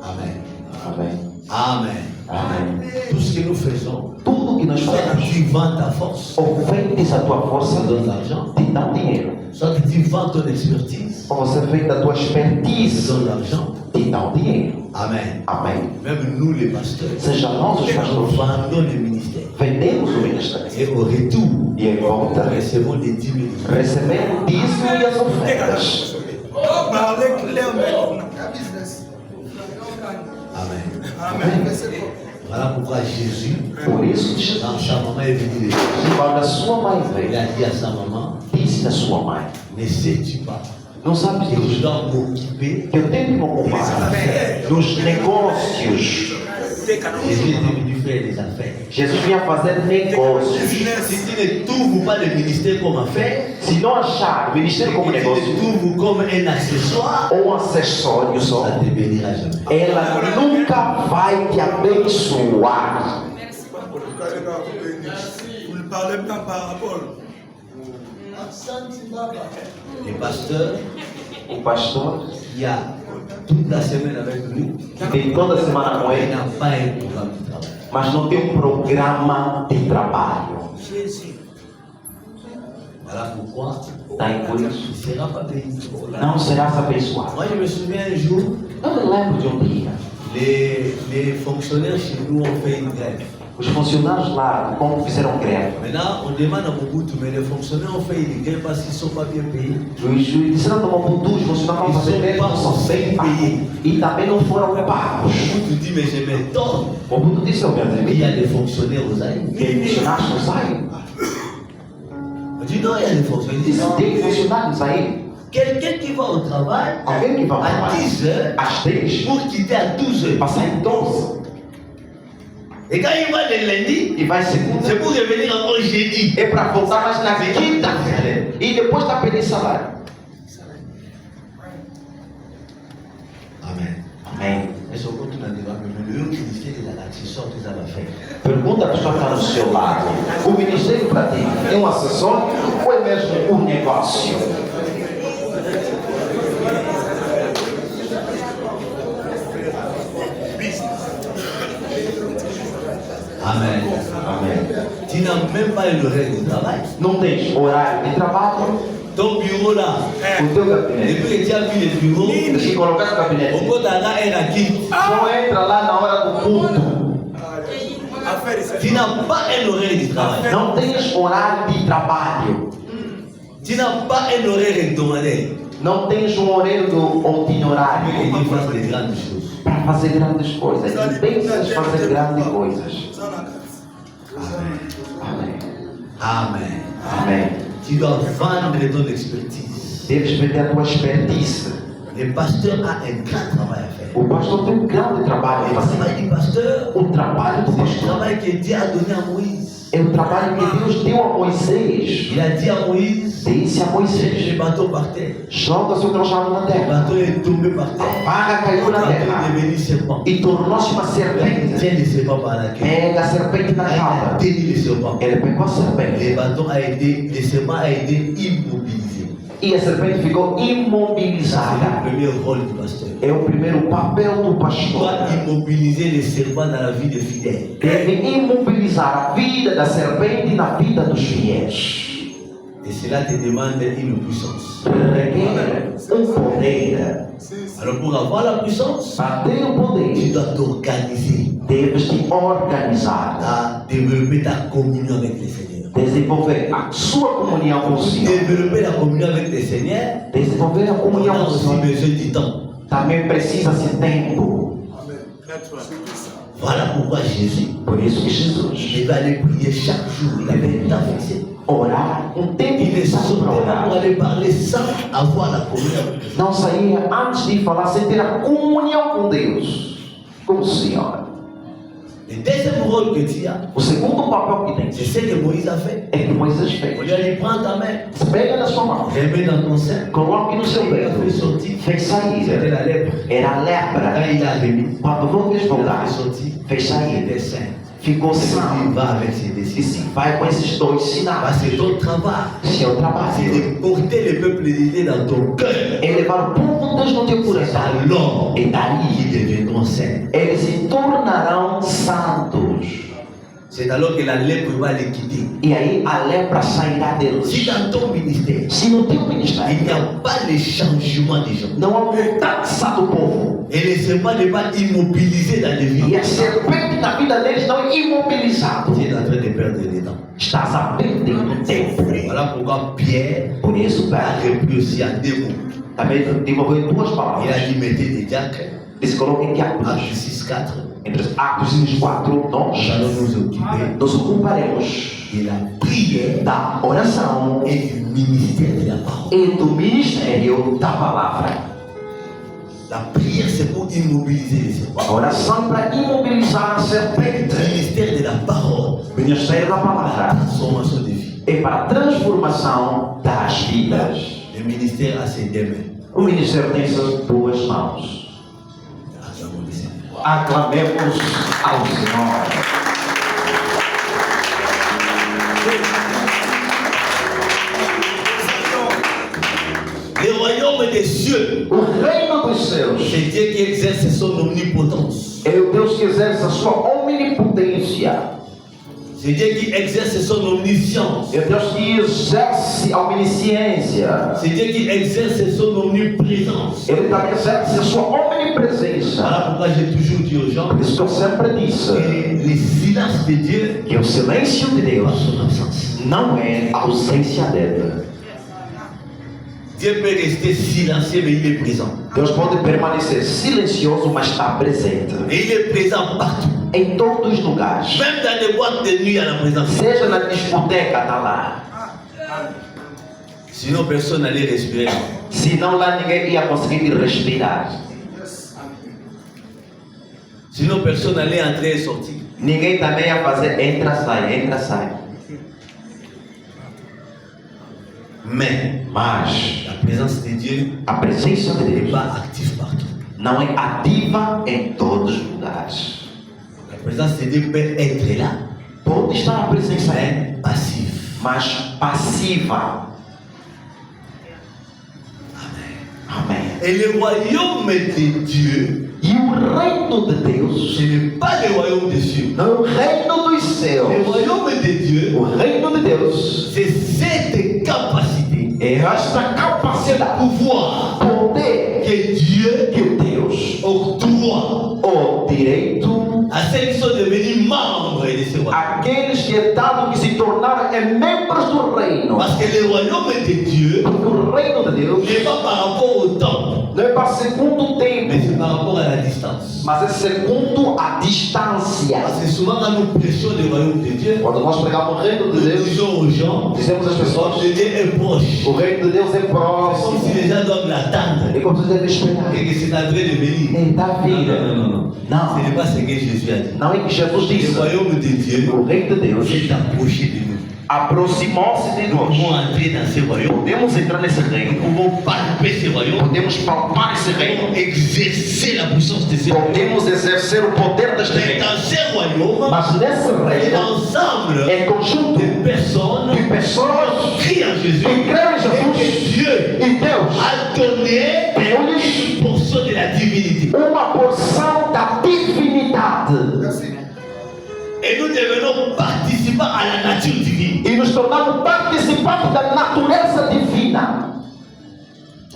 Amen. Amém. Amen. Amém. Tout ce que nous faisons, Tudo que nós soit fazemos, tu vends ta force, ou vendes a tua ça força, donne l'argent, te dão dinheiro. soit tu vends ton expertise, Ou você vende a tua ça expertise, donne l'argent. te dão dinheiro. Amen. Amém. Même nous les pasteurs, Seja nós os nous pastores, vendons le ministère. vendemos o ministério. Et au retour, E em volta, nous recevons les 10 000 euros. recebemos o dízimo e as ofertas. Parlez clairement. Amen. Voilà pourquoi Jésus, Por isso, Jesus, quand sa maman est venue, quando a sua mãe il veio, a dit à sa maman, disse a sua mãe: ne sais-tu pas Não sabes que je disso? dois m'occuper? Que eu tenho que me ocupar dos negócios. Jésus est venu faire des affaires. Jesus vinha fazer negócios. Si tu ne trouves pas le ministère comme affaire, Se não achar o ministério como si tu negócio le trouves comme un accessoire, ou um acessório só, ça ne te bénira jamais. ela nunca vai te abençoar. Vous ne parlez pas par parabole. Les pasteurs, O pastor qui a toute la semaine avec nous, que tem toda semana com il ele, n'a pas un programme de travail. mas não tem um programa de trabalho. Voilà pourquoi Daí por il isso, ne sera pas béni. não serás abençoado. Moi, je me souviens un jour, Eu me lembro de um dia, les fonctionnaires chez nous ont fait une grève. os funcionários lá, como fizeram greve, Maintenant, on demande à Mobutu, mais les fonctionnaires ont fait une grève parce qu'ils ne sont pas bien payés. os disseram para Mobutu, os funcionários vão fazer greve, não são bem pagos. E também não foram pagos. Mobutu dit, mais je m'étonne. Mobutu disse ao meu Il y a amigo, des fonctionnaires aux aïeux. que funcionários não saem. On dit, non, il y a des fonctionnaires. Il dit, Disse, non. tem funcionários aí. Quelqu'un qui va au travail Alguém que vai à trabalhar 10 heures às 10 pour quitter à 12 heures. para sair 12 Et quand il va le lundi, e vai segunda. c'est pour revenir encore jeudi. É para voltar mais na quinta-feira. E depois está pedindo salário. Amen. Amém. Est-ce qu'on continue à débattre? Mais le ministère, il a l'accessoire que ça va faire. Pergunta a pessoa que está no seu lado. O ministério para ti é um acessório ou é mesmo um negócio? Amen. Amém. Tu n'as même pas une horaire de travail. Não tens horário de trabalho. Ton bureau là. O teu gabinete. Depuis que tu as vu le bureau, Se colocar no gabinete, au bout d'un an, elle a quitté. só entra lá na hora do culto. Tu n'as pas un horaire de travail. Não tens horário de trabalho. Tu n'as pas un horaire hebdomadaire. Não tens um horário Pour que horário Dieu fasse des grandes choses. para fazer grandes coisas. E pensas fazer grandes coisas. Amém. Amen. Amém. Tu dois vendre ton expertise. Deves vender a tua expertise. Le pasteur a un grand travail à faire. O pastor tem um grande trabalho a Le fazer. travail du pasteur, O trabalho do c'est le pastor travail que Dieu a donné à Moïse. é o trabalho que Deus deu a Moisés. Il a dit à Moïse, Disse a jette Moisés: le bateau par terre. joga seu cajado na Le terra. bateau est tombé par terre. Vaga Le caiu na bateau terra est devenu serpent. e tornou-se uma serpente. Tiens le serpent par la queue. Pega a serpente na Il a cauda. tenu le serpent. Ele pegou a serpente Le serpent a été immobilisé. e a serpente ficou C'est imobilizada. le premier rôle du pasteur. É o primeiro papel do Tu pastor. dois immobiliser le serpent dans la vie des fidèles. Deve imobilizar a vida da serpente na vida dos fiéis. Et cela te demande une puissance. Requer poder. Alors pour avoir la puissance, Para ter o tu poder, dois t'organiser, deves te organizar. à développer ta communion avec le Seigneur. Desenvolver a sua comunhão com o Senhor. Développer la communion avec le Seigneur, Desenvolver a on comunhão a com o aussi Senhor. besoin du temps. Também precisa-se tempo. Voilà pourquoi Jésus, Por isso que Jesus il va aller prier chaque jour. Il avait un temps fixé. orar tempo Il est fixado sorti para pour orar. aller parler sans avoir la communion avec lui. Não saía antes de falar sem ter a comunhão com Deus, com o Senhor. Le deuxième rôle que tu as, O segundo papel que c'est tens ce que Moïse a fait. é que Moisés On fez. lui a dit, prends ta main, Pega na sua mão, remets dans ton sein. coloque no seu Il a fait peito, sortir. fez C'était sair. la lèpre. Era a Quand lepra. il a remis, Quando vou il a voltar, fait sortir. fez Il sair. était saint. Ficou Il são. va avec ses E décisions. se vai com esses dois sinais. C'est ton travail. Se é o C'est trabalho. de porter le peuple de Dieu dans ton cœur. É levar o povo de Deus no teu coração. Alors, E daí ils deviendront saints. eles se tornarão santos. C'est alors que la lèpre va les quitter. E aí a lepra sairá Si deles. dans ton ministère, Se no teu il n'y ministério a pas le changement des gens, não há mudança do povo et le serpent n'est pas immobilisé dans les e vies, a serpente na vida deles não é imobilizado, tu es en train de perdre le temps. estás a perder tempo. Voilà pourquoi Pierre Por isso, a Pedro repris aussi en deux mots. também desenvolveu duas Il a palavras. dit mettez des diacres, Ele se coloca em Actes diáconos. 6, 4. Entre os Atos e os 4, Nous nós allons nous occuper nos ocuparemos de la prière da oração et du ministère de la parole. e do ministério da palavra. La prière, c'est pour immobiliser les serpents. A oração para imobilizar a Le serpente. ministère de la parole, O ministério da palavra transformation de vie. é para a transformação das vidas. Le ministère a ses deux mains. O ministério tem essas duas mãos. Acclamons le Seigneur. Aclamemos ao Senhor. Le royaume des cieux, O reino dos céus c'est Dieu qui exerce son omnipotence. é o Deus que exerce a sua onipotência. C'est Dieu qui exerce son omniscience. É o Deus que exerce a omnisciência. C'est Dieu qui exerce son omniprésence. Ele também exerce a sua omnipresença. Voilà pourquoi j'ai toujours dit aux gens Por isso que eu sempre disse que le silence de Dieu que o silêncio de est pas Deus son absence. não é a ausência dele. Dieu peut rester silencieux, mais il est présent. Deus pode permanecer silencioso, mas está presente Et il est présent partout. em todos os lugares. Même dans les boîtes de nuit, il y a la présence. Seja na discoteca, está lá. Sinon, personne n'allait respirer. Senão lá ninguém ia conseguir respirar. Sinon, personne n'allait entrer et sortir. Ninguém também ia fazer entra, sai, entra, sai. Mas La présence de Dieu a presença de n'est Deus pas active partout. não é ativa em todos os lugares. La présence de Dieu peut être là, Pode estar a presença, mais passive. mas passiva. Amém. Et le royaume de Dieu, E o reino de Deus ce n'est pas le royaume des cieux. não é o reino dos céus. Le royaume de Dieu, O reino de Deus c'est cette capacité é esta capacidade, pouvoir poder que Dieu que Deus, octroie o direito à ceux qui sont devenus membres de ce royaume. àqueles que é dado que se tornaram membros do reino. Parce que le royaume de Dieu Porque o reino de Deus n'est pas par rapport au temps, não é para segundo mais tempo, c'est par rapport à la distance. mas é segundo a distância. Parce que souvent quand nous prêchons le royaume de Dieu, Quando nós pregamos o reino de nous Deus, disons aux gens, dizemos às pessoas, le Dieu est proche. o reino de Deus é C'est comme si próximo. les gens doivent l'attendre É como se devem esperar. et que c'est en train de venir. Ele está Non, vindo. non, non, non. Não, Ce n'est pas ce que Jésus a dit. não é que Jesus Le disse. royaume de Dieu O reino de Deus s'est approché de nous. aproximou-se de Nous nós. pouvons entrer dans ce royaume. Podemos entrar nesse Nous reino. pouvons palper ce royaume. Podemos palpar esse Nous reino. pouvons exercer la puissance de ce royaume. Podemos exercer o poder deste Mais reino. dans ce royaume, Mas nesse c'est reino l'ensemble é conjunto de personnes de pessoas qui crient en Jésus que creem em et que Jesus Dieu e Deus a donné deu-lhes une portion de la divinité. uma porção da divinidade. Et nous devenons participants à la nature divine. E nos tornamos participantes da natureza divina.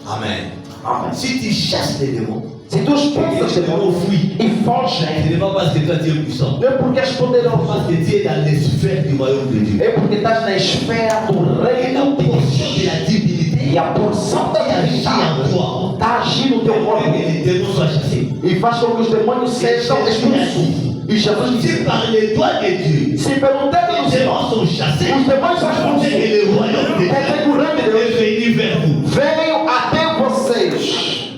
Amen. Amém. Si tu chasses les démons, Se tu expulsas les démons demônios fuient. e Ce fogem, n'est pas parce que toi tu es puissant. não é porque és poderoso, Parce que tu es dans les sphères du royaume de Dieu. é porque estás na esfera do Et la reino de portion Deus. de la divinité E a porção da divindade está agindo no teu fait corpo que les démons soient chassés. e faz com que os demônios sejam expulsos. E Jesus Si disse: par les doigts de Dieu, se pelo dedo les do Senhor démons sont chassés, os demônios são c'est que expulsos, le royaume de quer dizer que o reino de Dieu est Deus venu vers vous. veio até vocês.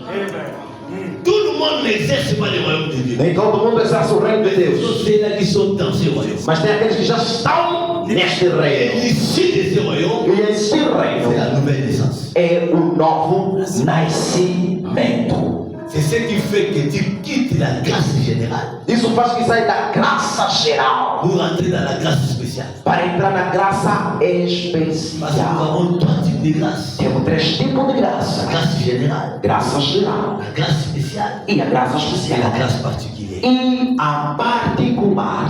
Tout le monde n'exerce pas le royaume de Dieu. Nem todo mundo exerce o reino de Ce Deus, sont ceux-là qui sont dans ce royaume. mas tem aqueles que já estão neste Et reino. l'issue de ce royaume, E esse c'est reino la nouvelle naissance. é o novo nascimento. C'est ce qui fait que tu quittes la grâce générale Isso faz que saia da graça geral pour rentrer dans la grâce spéciale. para entrar na graça Parce que nous especial. avons trois types de grâce. Temos três tipos de La graça: grâce générale, graça geral la grâce spéciale e a graça et la especial grâce particulière. e a particular.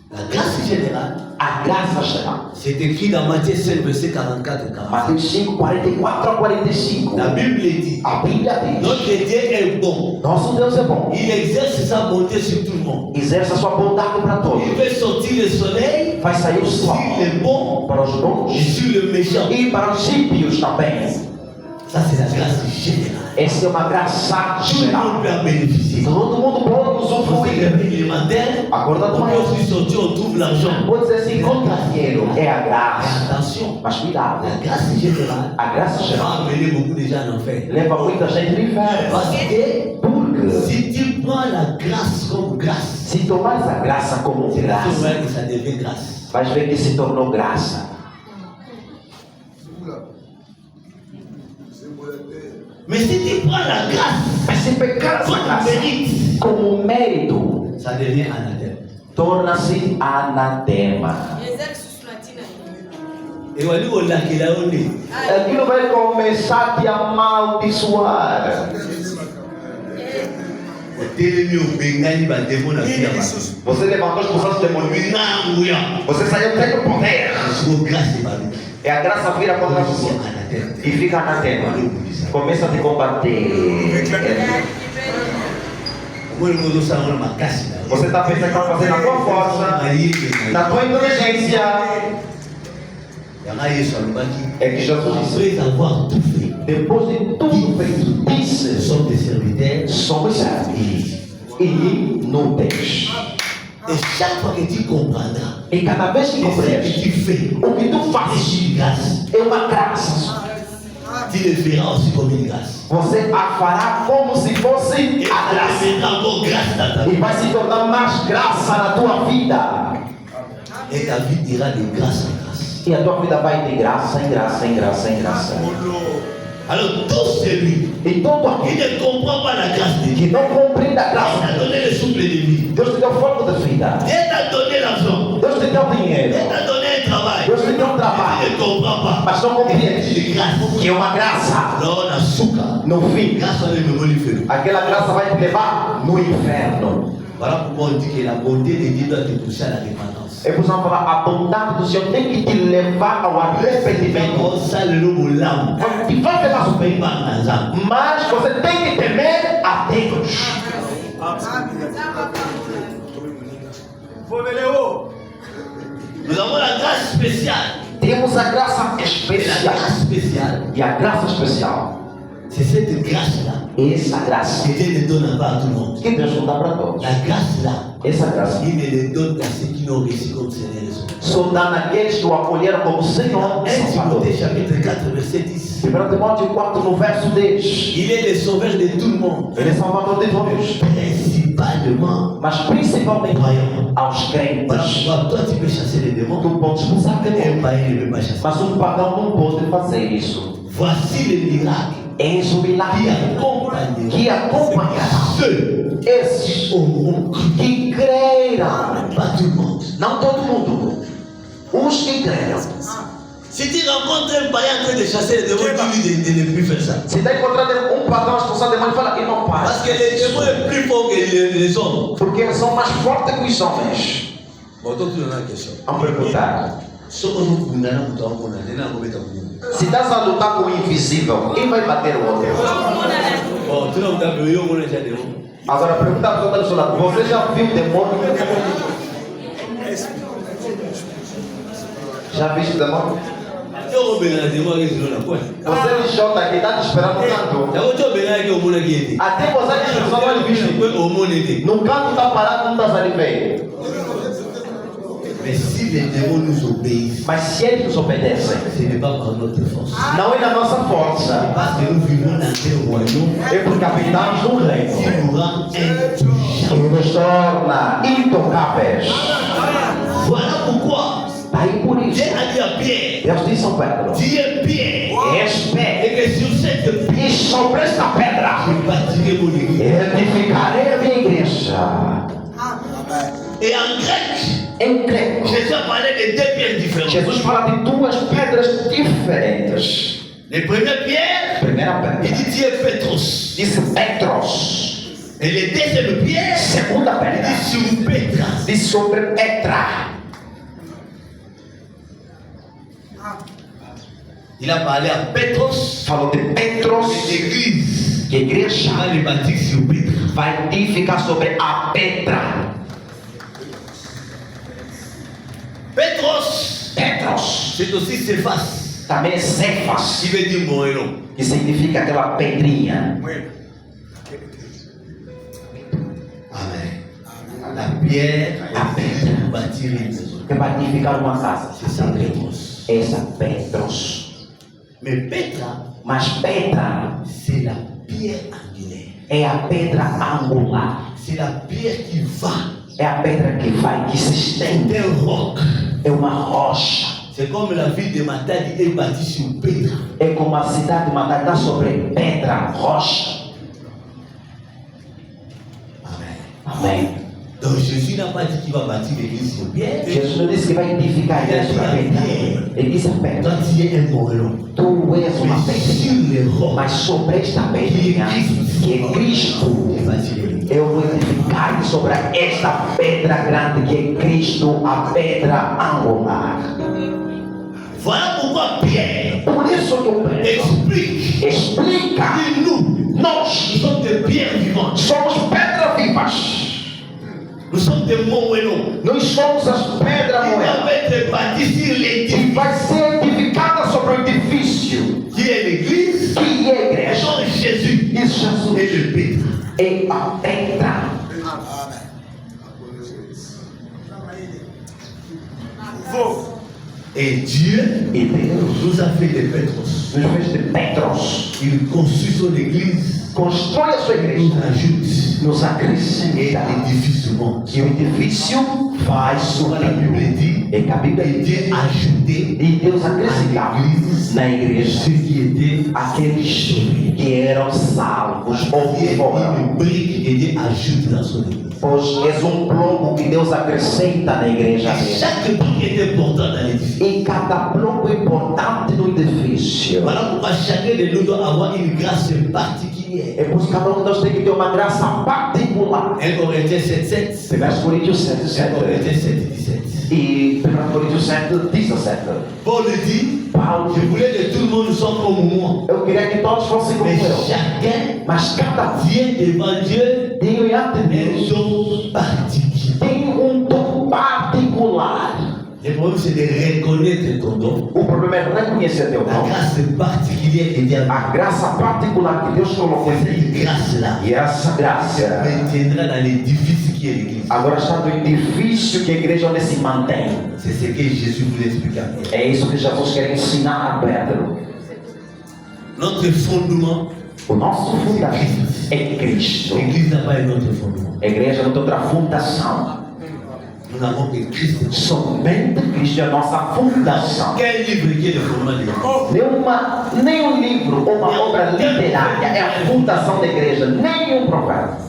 La grâce générale, A graça geral. c'est écrit dans Matthieu 5, verset 44 et 45. Mateus 5, 44 a 45. La Bible dit, A Bíblia diz: notre Dieu est bon. nosso Deus é bom. Il exerce sa bonté sur tout le monde. Exerce a sua bondade para todos. Il fait sortir le soleil Faz sair o sur sol les bons para os et bons sur le méchant. e para os ímpios também. Ça, c'est la grâce générale. Essa é uma graça Tout le geral. monde peut en bénéficier. Todo mundo pode Quand c'est usufruir. le élémentaire, Acorda de on manhã. peut aussi sortir, on trouve l'argent. Pode dizer assim: contra dinheiro é a Mais graça. attention, Mas cuidado, la grâce générale a graça va geral amener beaucoup de gens en enfer. leva muita gente no inferno. Parce que Porque si tu prends la grâce comme grâce, se tomares a graça como c'est là graça, que ça devient grâce. vais ver que se tornou graça. Mais si tu prends la grâce Mas se pecar essa comme graça mérite, como mérito, ça devient anathème. torna-se anatema. Et on dit qu'on l'a qu'il a honné. Aquilo vai começar a te amaldiçoar. Telemi obengani ba démon na vie ya bato. Você levantou os pulsados do demônio. Binanguya. Você saiu tendo poder. Sua grâce ba lui. E a graça vira contra você. Anathème. E fica anatema. Começa a te combater. Moi le modo sa ma makasi na. Você está pensando que vai fazer na tua força, na tua inteligência. Yanga Yesu alobaki. É que Jesus disse: Après avoir tout fait, depois de tudo feito, nous disse: sommes des serviteurs. somos servos e inúteis. Et chaque fois que tu comprendras E cada vez que que ce que compreendes tu fais o que tu fazes c'est une grâce, é uma graça, tu le feras aussi comme une grâce. você a fará como se fosse Et a ça graça. deviendra encore grâce dans ta E vie. vai se tornar mais graça na tua vida. Et ta vie ira de grâce en grâce. E a tua vida vai de graça em graça, em graça, em graça. Alors tout celui E todo qui aquele ne comprend pas la grâce de Dieu, que não compreende a il graça, t'a donné le souffle de vie. Deus te deu fogo de vida. Dieu t'a donné l'argent. Deus te deu dinheiro. Dieu t'a donné un travail. Deus te deu Tu trabalho. ne comprends pas. Mas não compreende C'est grâce. que é uma graça. Alors la souka. No fim, Grâce à l'homme, il fait. aquela graça vai te levar no inferno. Voilà pourquoi on dit que la bonté de Dieu doit te pousser à la repentance. É por isso que falar, a bondade do Senhor tem que te levar ao arrependimento. Ça le lobo l'âme. Que vai levar ao bem. Nous Mas você tem que temer a Deus. avons la grâce spéciale. Temos a graça Et la especial. grâce spéciale, E a graça especial, c'est cette grâce-là essa graça que Dieu ne donne pas à tout le monde. que Deus não dá para todos. La grâce-là, Essa graça il ne le donne qu'à ceux qui l'ont reçu comme Seigneur et Sauveur. só dá naqueles que o acolheram como Senhor e 1 Salvador. Timothée chapitre 4 verset 10. 1 Timóteo 4 no verso 10. Il est le sauveur de tout le monde. Ele é Salvador de todos, Principalement mas principalmente croyants. aos Voilà crentes. pourquoi toi tu peux chasser les démons. Tu pode expulsar Un demônios, païen ne peut pas chasser. mas um pagão não pode fazer isso. Voici le miracle Eis o qui milagre accompagnera que acompanhará ceux esses qui auront cru. que creram. Pas tout le monde. Não todo mundo. Os que creram. Si tu rencontres un païen en train de chasser les démons, dis-lui de ne plus faire ça. Se está encontrando um pagão expulsar demônio, fala que não Parce que faz. les démons sont plus forts que les hommes. Porque eles são mais fortes que os homens. Bon, donc tu donnes la question. Vamos perguntar. So, on nous condamne à tout le monde. On a combien de temps? Se estás a lutar com o invisível, quem vai bater o outro? Bon, tu n'as pas vu, on a déjà des démons. Agora pergunta para o outro lado. Você já viu demônio? Já viste demônio? Eu vou na démon avec le point. Você me chota aqui, está te esperando no canto. Eu vou te avec au monde qui était. Até você que só vai vir. Au monde était. No canto está parado, não está ali bem. Mais si les démons nous obéissent, Mas se eles nos obedecem, ce n'est pas par notre force. não é da nossa força. Parce que nous vivons dans un royaume É porque habitamos num qui reino nous rend intouchables. que nos torna intocáveis. Voilà pourquoi Daí por isso, Dieu a dit à Pierre, Deus disse ao Pedro: tu es Pierre, És Pedro, et que sur cette pierre, e sobre esta pedra je bâtirai mon église. edificarei a minha igreja. Et en grec, Em grego, Jésus a parlé de deux pierres différentes. Jesus fala de duas pedras diferentes. La première pierre, Primeira il pedra dit tu es Petros. disse Petros. Et la deuxième pierre, Segunda il pedra dit sur Petra. disse sobre Petra. Il a parlé à Petros, Falou de Petros, l'église. que a igreja Il va les bâtir sur Petra. vai edificar sobre a pedra. Petros, Petros, c'est aussi Cephas, também é Cefas, qui veut dire moellon. que significa aquela pedrinha. Amen. La pierre, A pedra pour bâtir une maison. que vai edificar uma casa. C'est ça, Petros. Essa Petros. Mais Petra, Mas Petra c'est la pierre angulaire. é a pedra angular. C'est la pierre qui va. É a pedra que vai, que se estende. C'est un roc. É uma rocha. C'est comme la ville de Matadi est bâtie sur Petra. É como a cidade de Matadá sobre pedra, rocha. Amen. Amém. Donc Jésus n'a pas dit qu'il va bâtir l'église sur pierre. Jesus não disse que vai edificar a igreja sobre a pedra. Ele disse a pedra. Toi tu es un moellon. Tu és uma Mais pedra. sur les rocs, Mas sobre esta pedrinha, que é Cristo, il bâtit l'église. eu vou edificar sobre esta pedra grande que é Cristo, a pedra angular. Voilà pourquoi Pierre Por isso que o Pedro explica, que nous nós sommes des pierres vivantes. somos pedras vivas. Nous sommes des moellons. Nós somos as pedras Qui moedas doivent être bâtis sur que l'édifice vai ser edificada sobre o edifício qui est l'église. que é a igreja. Sont Jésus E Jesus et le Pétre. é a pedra. Et Dieu E Deus nous a fait des Pétros. nos fez de Petros. Il construit son église, Constrói a sua nous igreja, ajoute nos et acrescenta. l'édifice se monte. E o edifício vai La Bible subir. dit, É que a Bíblia et diz. Dieu a ajouté E Deus acrescentava na igreja ceux qui étaient aqueles que eram salvos ou qui est fora. une brique que Dieu ajoute dans son église. Pois és plomo que Deus acrescenta na igreja dele. Chaque brique est important dans l'édifice. E cada plomo é importante no edifício. Voilà pourquoi chacun de nous doit avoir une grâce particulière particulière. É por isso que cada um de nós tem que ter uma graça particular. 1 Corinthiens 7, 7. 1 Coríntios 7, 1 7. Corinthiens 7, 17. E 1 Coríntios 7, 17. Paul dit, Paulo, je voulais que tout le monde soit comme moi. eu queria que todos fossem como Mais eu. chacun Mas cada vient devant Dieu diante de un Deus don particulier. tem dom particular. Le problème c'est de reconnaître ton don. O problema é reconhecer teu La dom. grâce particulière que Dieu a A graça particular que Deus colocou em cette ti. grâce-là E essa graça maintiendra dans l'édifice qui est l'église. agora está no edifício que a igreja onde se mantém. C'est ce que Jésus voulait expliquer à Pierre. É isso que Jesus quer ensinar a Pedro. Notre fondement, O nosso fundamento é Cristo. l'église n'a pas un autre fondement. A igreja não tem outra fundação. Nous n'avons que Christ. Somente Cristo é a nossa fundação. Quel livre qui est le fondement de l'église? Nenhum livro ou uma obra literária é a fundação da igreja. Nenhum provérbio.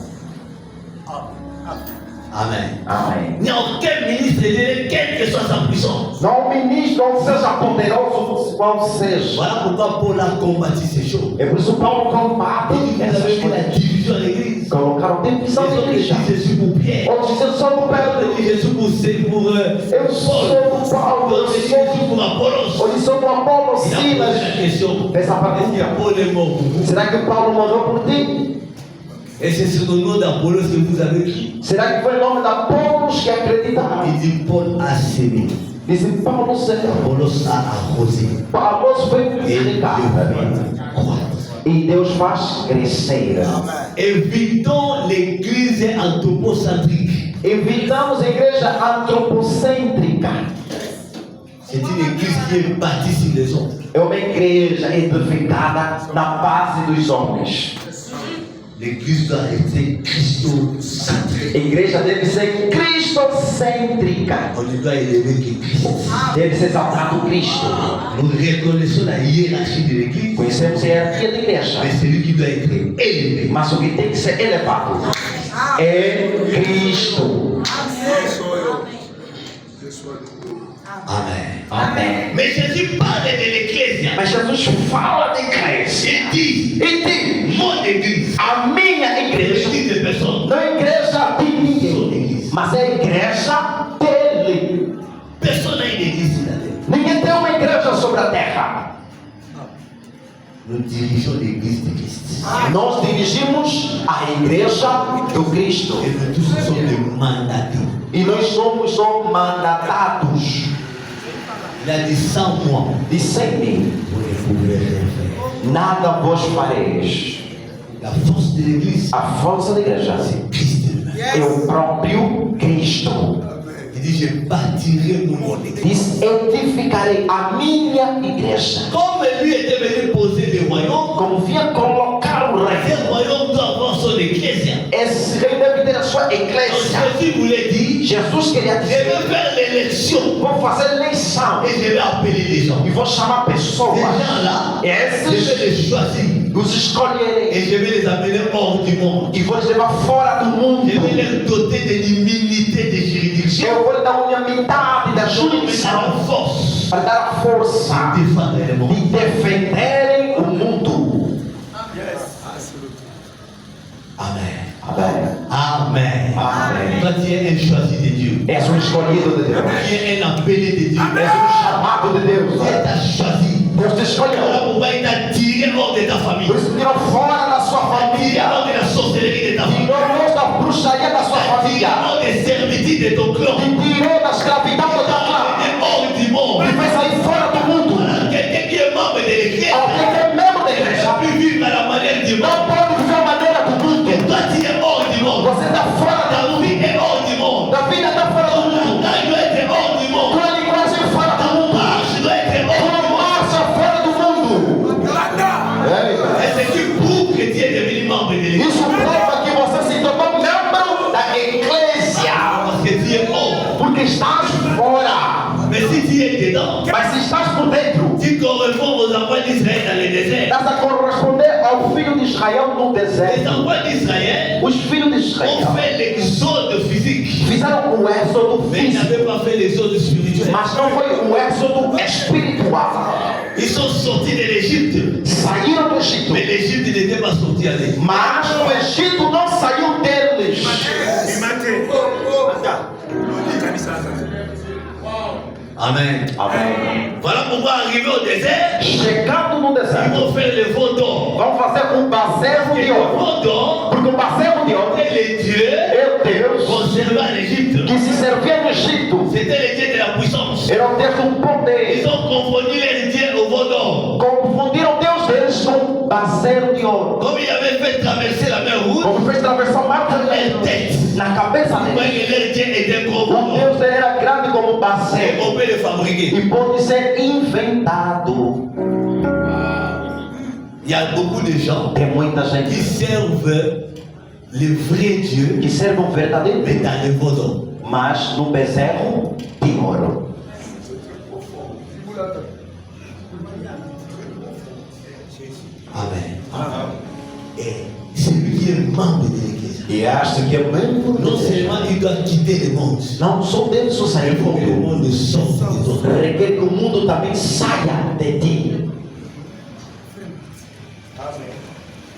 Amen. Amém. Il n'y a aucun ministre élevé, quelle que soit sa puissance. Não o ministro, não seja poderoso, qual seja. Voilà pourquoi Paul a combattu ces choses. É por isso que Paulo combate Vous essas avez vu la coisas. division à l'église. Colocaram divisão Les da autres igreja. disent Jésus pour Pierre. Outros dizem só no D'autres Pedro. disent Jésus pour Eu sou Paul. do Paulo, eu D'autres disent sou Jésus pour Apollos. Ou sou do Apolo, Il a posé Silas. la question. Fez a Est-ce que pergunta. Paul est mort pour vous? Será que Paulo morreu por ti? Et c'est sur le nom d'Apollos que vous avez cru. Será que foi o nome de Apolos que acreditaram? Il dit Paul a sémé. Dizem Paulo será. Apollos a arrosé. Paulo foi Et Dieu crucificado. fait croître. E Deus faz crescer. Évitons l'église anthropocentrique. Evitamos a igreja antropocêntrica. C'est une église qui est bâtie sur les hommes. É uma igreja edificada na base dos homens. L'église doit rester christocentrique. A igreja deve ser cristocêntrica. On ne doit élever que Christ. Deve ser exaltado Cristo. Nous reconnaissons la hiérarchie de l'église, Conhecemos a hierarquia da igreja. mais celui qui doit être élevé, Mas o que tem que ser elevado é Cristo. Amen. Amém. Mais Jésus parle de l'ecclésia. Mas Jesus fala da igreja. Il dit, E diz: mon église, a minha igreja l'église de personnes. não é igreja de ninguém, mas é a igreja dele. Personne n'a une église sur la terre. Ninguém tem uma igreja sobre a terra. Nous dirigeons l'église de Christ. Nós dirigimos a igreja do Cristo. Et nous tous sommes des mandatés. E nós somos só mandatados. Il a dit sans moi, E sem mim, vous ne pouvez rien faire. nada vos fareis. La force de l'église, A força da igreja c'est Christ lui-même. é o próprio Cristo. Il dit, je bâtirai mon église. Diz: edificarei a minha igreja. Comme lui était venu poser le royaume, Como vinha colocar o ce rei. royaume doit avoir son ecclésia. Esse rei deve ter a sua Donc igreja. Jésus voulait dire, Jesus queria je dizer: vais faire l'élection vou fazer eleição et je vais appeler les gens. e vou chamar pessoas. Ces gens-là, je Esses vais les choisir os escolherei et je vais les amener hors du monde. e vou os levar fora do mundo. Je vais les doter de l'immunité de juridiction. Eu vou lhe dar unanimidade da Je vais leur jurisdição la force para dar a força de défendre le de monde. defenderem o mundo. Amen. Amém. Amen. Amém. Toi, tu es un choisi de Dieu. És escolhido de Deus. Tu es un appelé de Dieu. És chamado de Deus. Dieu t'a choisi. Deus te Voilà escolheu. pourquoi il t'a tiré hors de ta famille. Por isso tirou fora da sua Tiré família. hors de la sorcellerie de ta famille. Tirou longe da bruxaria da sua Tiré família. hors des servitudes de ton clan. E tirou da escravidão do teu clã. Et hors du monde. E fez sair fora do mundo. Voilà, quelqu'un qui est membre de l'église Alguém que é membro da ne igreja peut plus vivre à la manière du não monde. pode viver a maneira do mundo. Toi, tu es hors du monde. Você está fora Ta da vie est hors du monde. da vida, está fora do Ta mundo. taille doit être hors du monde. Tua linguagem fora do Ta mundo. marche doit être hors Tua du monde. marcha fora do mundo. Et c'est tu prouves que tu es devenu membre de l'église. Isso prova que você se tornou membro da igreja. Parce que tu es hors. Porque estás fora. Mais si tu es dedans, Mas se estás por dentro, tu corresponds aux enfants d'Israël dans le désert. estás a corresponder ao filho de Israel no Les deserto. enfants d'Israël Os filhos de ont Israel fait l'exode physique, fizeram o êxodo mais ils físico, n'avaient pas fait l'exode spirituel. mas não foi o êxodo espiritual. Ils sont sortis de l'Égypte, Saíram do Egito, mais l'Égypte n'était pas sorti avec. Mas o Egito não saiu deles. Amen. Amém. Voilà pourquoi arrivé au désert, Chegando no ils deserto, vont faire le veau d'or. vamos fazer bezerro Et de le ouro. veau d'or, Porque o bezerro de ouro et les dieux é Deus conservés en Égypte. que se servia no Egito. C'était les dieux de la puissance. Era o Deus do poder. Ils ont confondu les dieux au veau d'or. Confundiram Deus deles com bezerro de ouro. Comme ils avaient fait traverser la mer rouge, Como fez atravessar o mar leur tête, na cabeça ouais, deles. que leur dieu était gros O comme Deus dele era grande como et bezerro. on peut le fabriquer. E pode ser inventado. Il y a beaucoup de gens Tem muita qui gente servent le vrai Dieu, que serve um verdadeiro mais Deus, dans le veau d'or. mas no bezerro de ouro. Amen. Et celui qui est membre de l'Église, E acho que é membro non seulement il doit quitter le monde, não só deve só sair il do faut que le mundo, monde sorte de toi. requer que o mundo também saia de ti.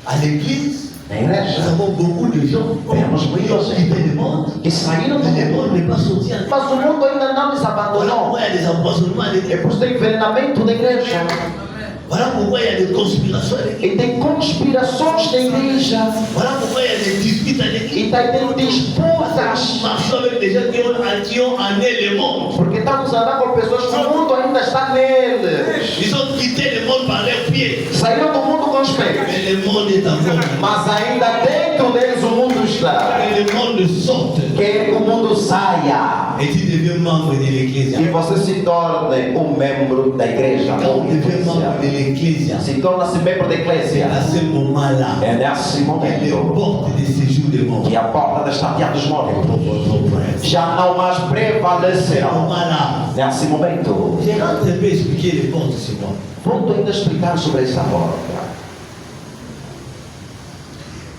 À l'Église, Na nous igreja, avons beaucoup de gens temos qui ont muitos quitté le monde, que saíram do mais le mundo, monde n'est pas sorti en mas o mundo ainda não les Voilà abandonou. pourquoi il y a des empoisonnements à É l'Église. por isso tem envenenamento da igreja. Voilà pourquoi il y a des conspirations à l'Église. E tem conspirações na igreja. Voilà pourquoi il y a des disputes à l'Église. E está tendo disputas. Marchons avec des gens qui ont amené le monde. Porque estamos andando com pessoas que o mundo ainda está neles. Ils ont quitté le monde par leurs pieds. Saíram do mundo com os pés. Mais le monde est encore. Mas ainda dentro deles o mundo está. Que le monde sorte. Quer que o mundo saia. Et tu deviens membre de l'Église. E você se torne um membro da igreja. Quand on devient membre de l'Église, Se torna-se membro da igreja. à ce moment-là, É nesse les momento portes de séjour du monde. que a porta da estadia dos mortos À já não mais ce prevalecerá. moment-là, Nesse momento, je rentre un peu expliquer les portes sur moi. vamos ainda explicar sobre esta porta.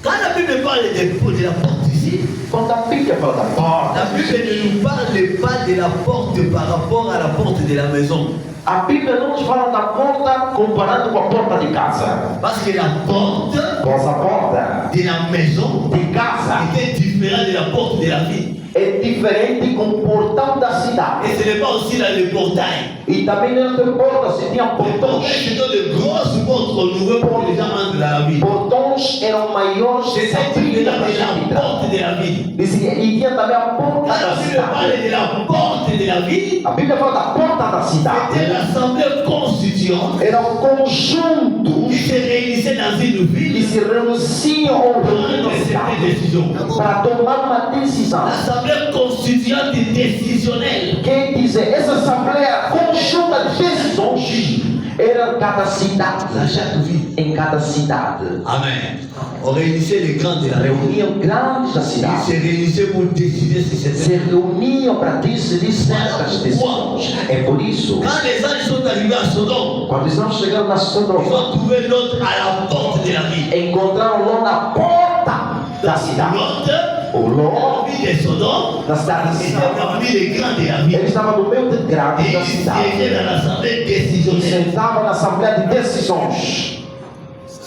Quand la Bible parle de la porte ici, Quando a Bíblia fala da la porta, Bible ne nous parle pas de la porte par rapport à la porte de la maison. a Bíblia não nos fala da porta comparando com a porta de casa. Parce que la porte Pois a porta de la maison de casa était différente de la porte de la ville. é diferente com o portão da cidade. Et ce n'est pas aussi dans le portail. E também não tem porta, se tinha Les portails, portões. c'était de grosses portes qu'on ouvrait pour que les gens entrent dans la ville. Portões eram maiores que C'était a Bíblia différent da de la gente. porte de la ville. E tinha também a porta Quand da la Bible parle cidade. de la porte de la ville, A Bíblia fala da porta da c'était cidade. l'assemblée constituante Era um conjunto qui se réunissait dans une que ville se reuniam ou pour reuniam prendre na certaines cidade décisions. para tomar uma decisão. L'assemblée constituante décisionnelle. Quem dizer, essa assembleia conjunta de decisões era em cada cidade. Dans chaque ville. Em cada cidade. Amen. On réunissait les grands de la ville. Reuniam grandes da Ils se cidade. réunissaient pour décider si Se c'était. reuniam para decidir certas decisões. É por isso, Quand les anges sont arrivés à Sodome, quando estão chegando na ils Sodoma, ont trouvé l'autre à la porte de la ville. encontraram Ló na porta da cidade. L'autre, O Ló, la ville de Sodome, da cidade de était Sodoma, parmi les grands de la ville. ele estava no meio de Et grandes da ils cidade. siégeaient dans l'assemblée E décisionnelle. sentava na assembleia de decisões.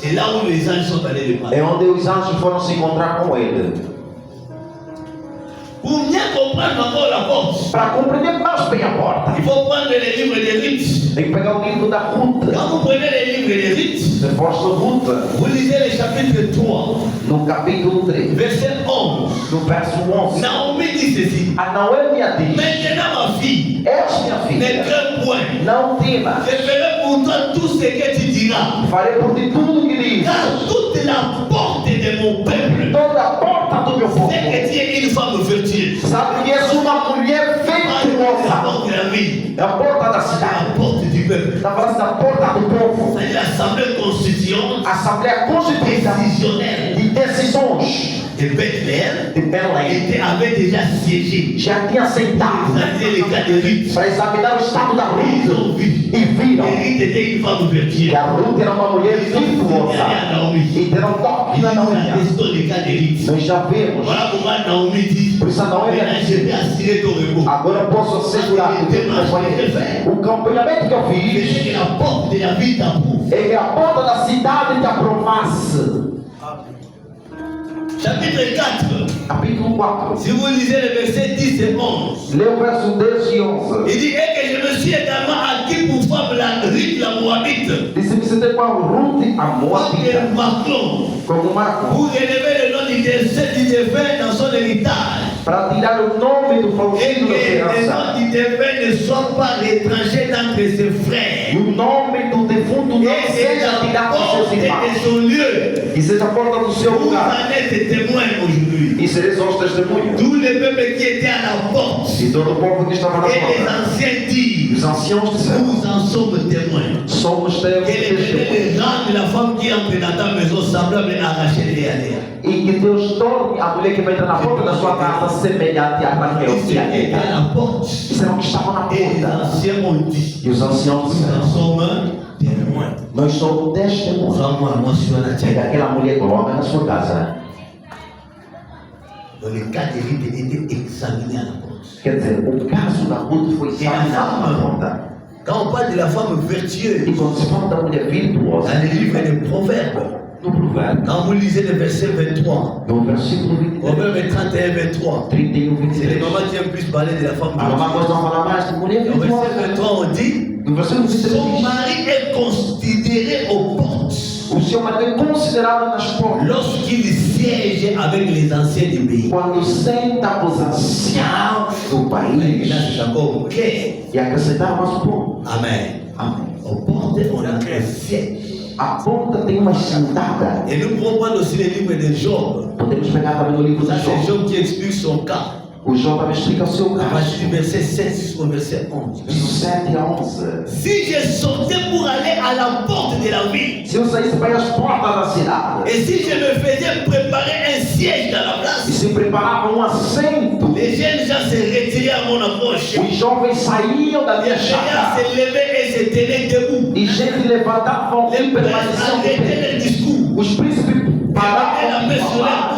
C'est là où les anges sont allés le parler. É onde os anjos foram se encontrar com ele. Pour bien comprendre encore la porte, Para compreender mais bem a porta, il faut prendre les livres des rites. tem que pegar o livro da Ruth. Quand vous prenez les livres des rites, Depois de Ruth, vous lisez le chapitre 3, no capítulo 3, verset 11. no verso 11, Naomi dit ceci. a Noêmia diz: Maintenant, ma fille, És minha ne filha, crains point. não temas, Je ferai pour toi tout ce que tu diras. farei por ti tudo o que diz. Car toute la porte de mon peuple, Toda a porta do meu povo. c'est que tu es une femme vertueuse. Sabe que és uma mulher Pas la virtuosa. porte de la ville, É a porta da c'est cidade. la porte du peuple. Está falando da porta do povo. C'est l'assemblée constituante Assembleia Constituinte décisionnelle. de decisões. de Bethléem de Belém avait déjà siégé já tinha sentado pour examiner les cas de Ruth. para examinar o estado da Ils Ruth ont vu e viram que Ruth était une femme que virtuelle. a Ruth era uma mulher virtuosa e deram toque na Naomi. Attestons les cas de Ruth. Nós já vemos. Voilà pourquoi Naomi dit, Por isso a Naomi maintenant je vais assurer ton repos. agora eu posso assegurar que o campeonato que eu C'est fiz que la porte de la vie t'approuve. é que a porta da cidade te aprovasse. Chapitre 4. Capítulo 4. Si vous lisez le verset 10 et 11, Lê o verso 10 e 11. il dit, et que je me suis également acquis pour femme la Ruth la Moabite. Disse que você tem uma Ruth a Moabita Comme Macron, como Marco pour relever le nom du défunt dans son héritage. para tirar o nome do Et falecido que da le herança. nom du défunt ne soit pas étranger d'entre ses E frères. o nome do defunto não Et seja la tirado dos porte seus irmãos. de son lieu. E seja a porta do seu Vous lugar. en êtes témoins aujourd'hui. E sereis os testemunhos. Tout le peuple qui était à la porte. E todo o povo que estava na Et les porta. anciens E disent, os anciãos disseram: nous en sommes témoins. somos Que les testemunhos. les rende la femme qui entre dans ta maison semblable à Rachel et à Léa. E que Deus torne a mulher que vai entrar na porta da sua casa semelhante a Raquel Ils e a étaient Lea. à la porte. Disseram que estavam na Et les porta. anciens ont dit, E os anciãos nous en disseram: sommes témoins. nós somos testemunhos. Prends-moi, moi, sur la É tienne. daquela mulher coloca na sua casa. Donc le cas de Ruth était examiné à la porte. Quer dizer, o caso da Ruth foi examinado na porta. Quand on parle de la femme vertueuse, E quando se fala da mulher virtuosa, dans le livre des Proverbes, no provérbio, quand vous lisez le verset 23, no versículo 23, Proverbe 31, 23, 31, c'est les 23, mamans qui aiment plus parler de la femme a mamãe vertueuse. gosta de falar mais de mulher Au verset virtuosa. 23, on dit, No versículo 23 son diz: mari est considéré aux portes o seu marido é considerado nas portas lorsqu'il siège avec les anciens du pays. quando senta os anciãos do Et país. là, c'est encore ok. E acrescentar mais um pouco. Amen. Amém. Aux portes, on a un siège. A porta tem uma sentada. Et nous pouvons prendre aussi le livre de Job. Podemos pegar também no livro Ça, de c'est Job. Job qui explique son cas. O Job também explica o seu À caso. partir du verset 7 jusqu'au verset 11. Do 7 a 11. Si je sortais pour aller à la porte de la ville, Se eu saísse para ir às portas da cidade et si je me faisais préparer un siège dans la e place, se preparava assento, les jeunes gens se retiraient à mon approche. os jovens saíam da Les minha gens chácara se levaient et se tenaient debout. e gente levantavam Les e princes permaneciam de arrêtaient pé. leur discours. Os príncipes paravam de falar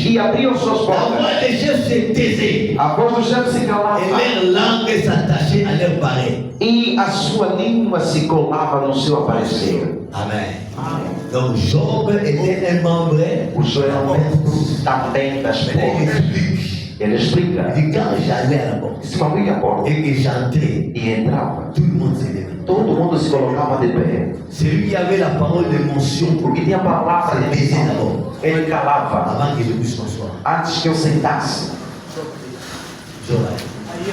e abriam suas La portas. voix des chefs se taisait. A voz do chefe se calava Et leur langue s'attachait à leur pareil. e a sua língua se colava no seu aparecer. Amen. Donc Job était un membre. O Job era membro também das Maintenant il portas. explique. Ele explica Il dit quand j'allais à la porte que se abria a porta et que j'entrais, e entrava, tout le monde se levait. todo mundo se colocava de pé. Celui qui avait la parole d'émotion Porque tinha palavra de Ele visão. Ele calava avant que je puisse m'asseoir. antes que eu sentasse. Job.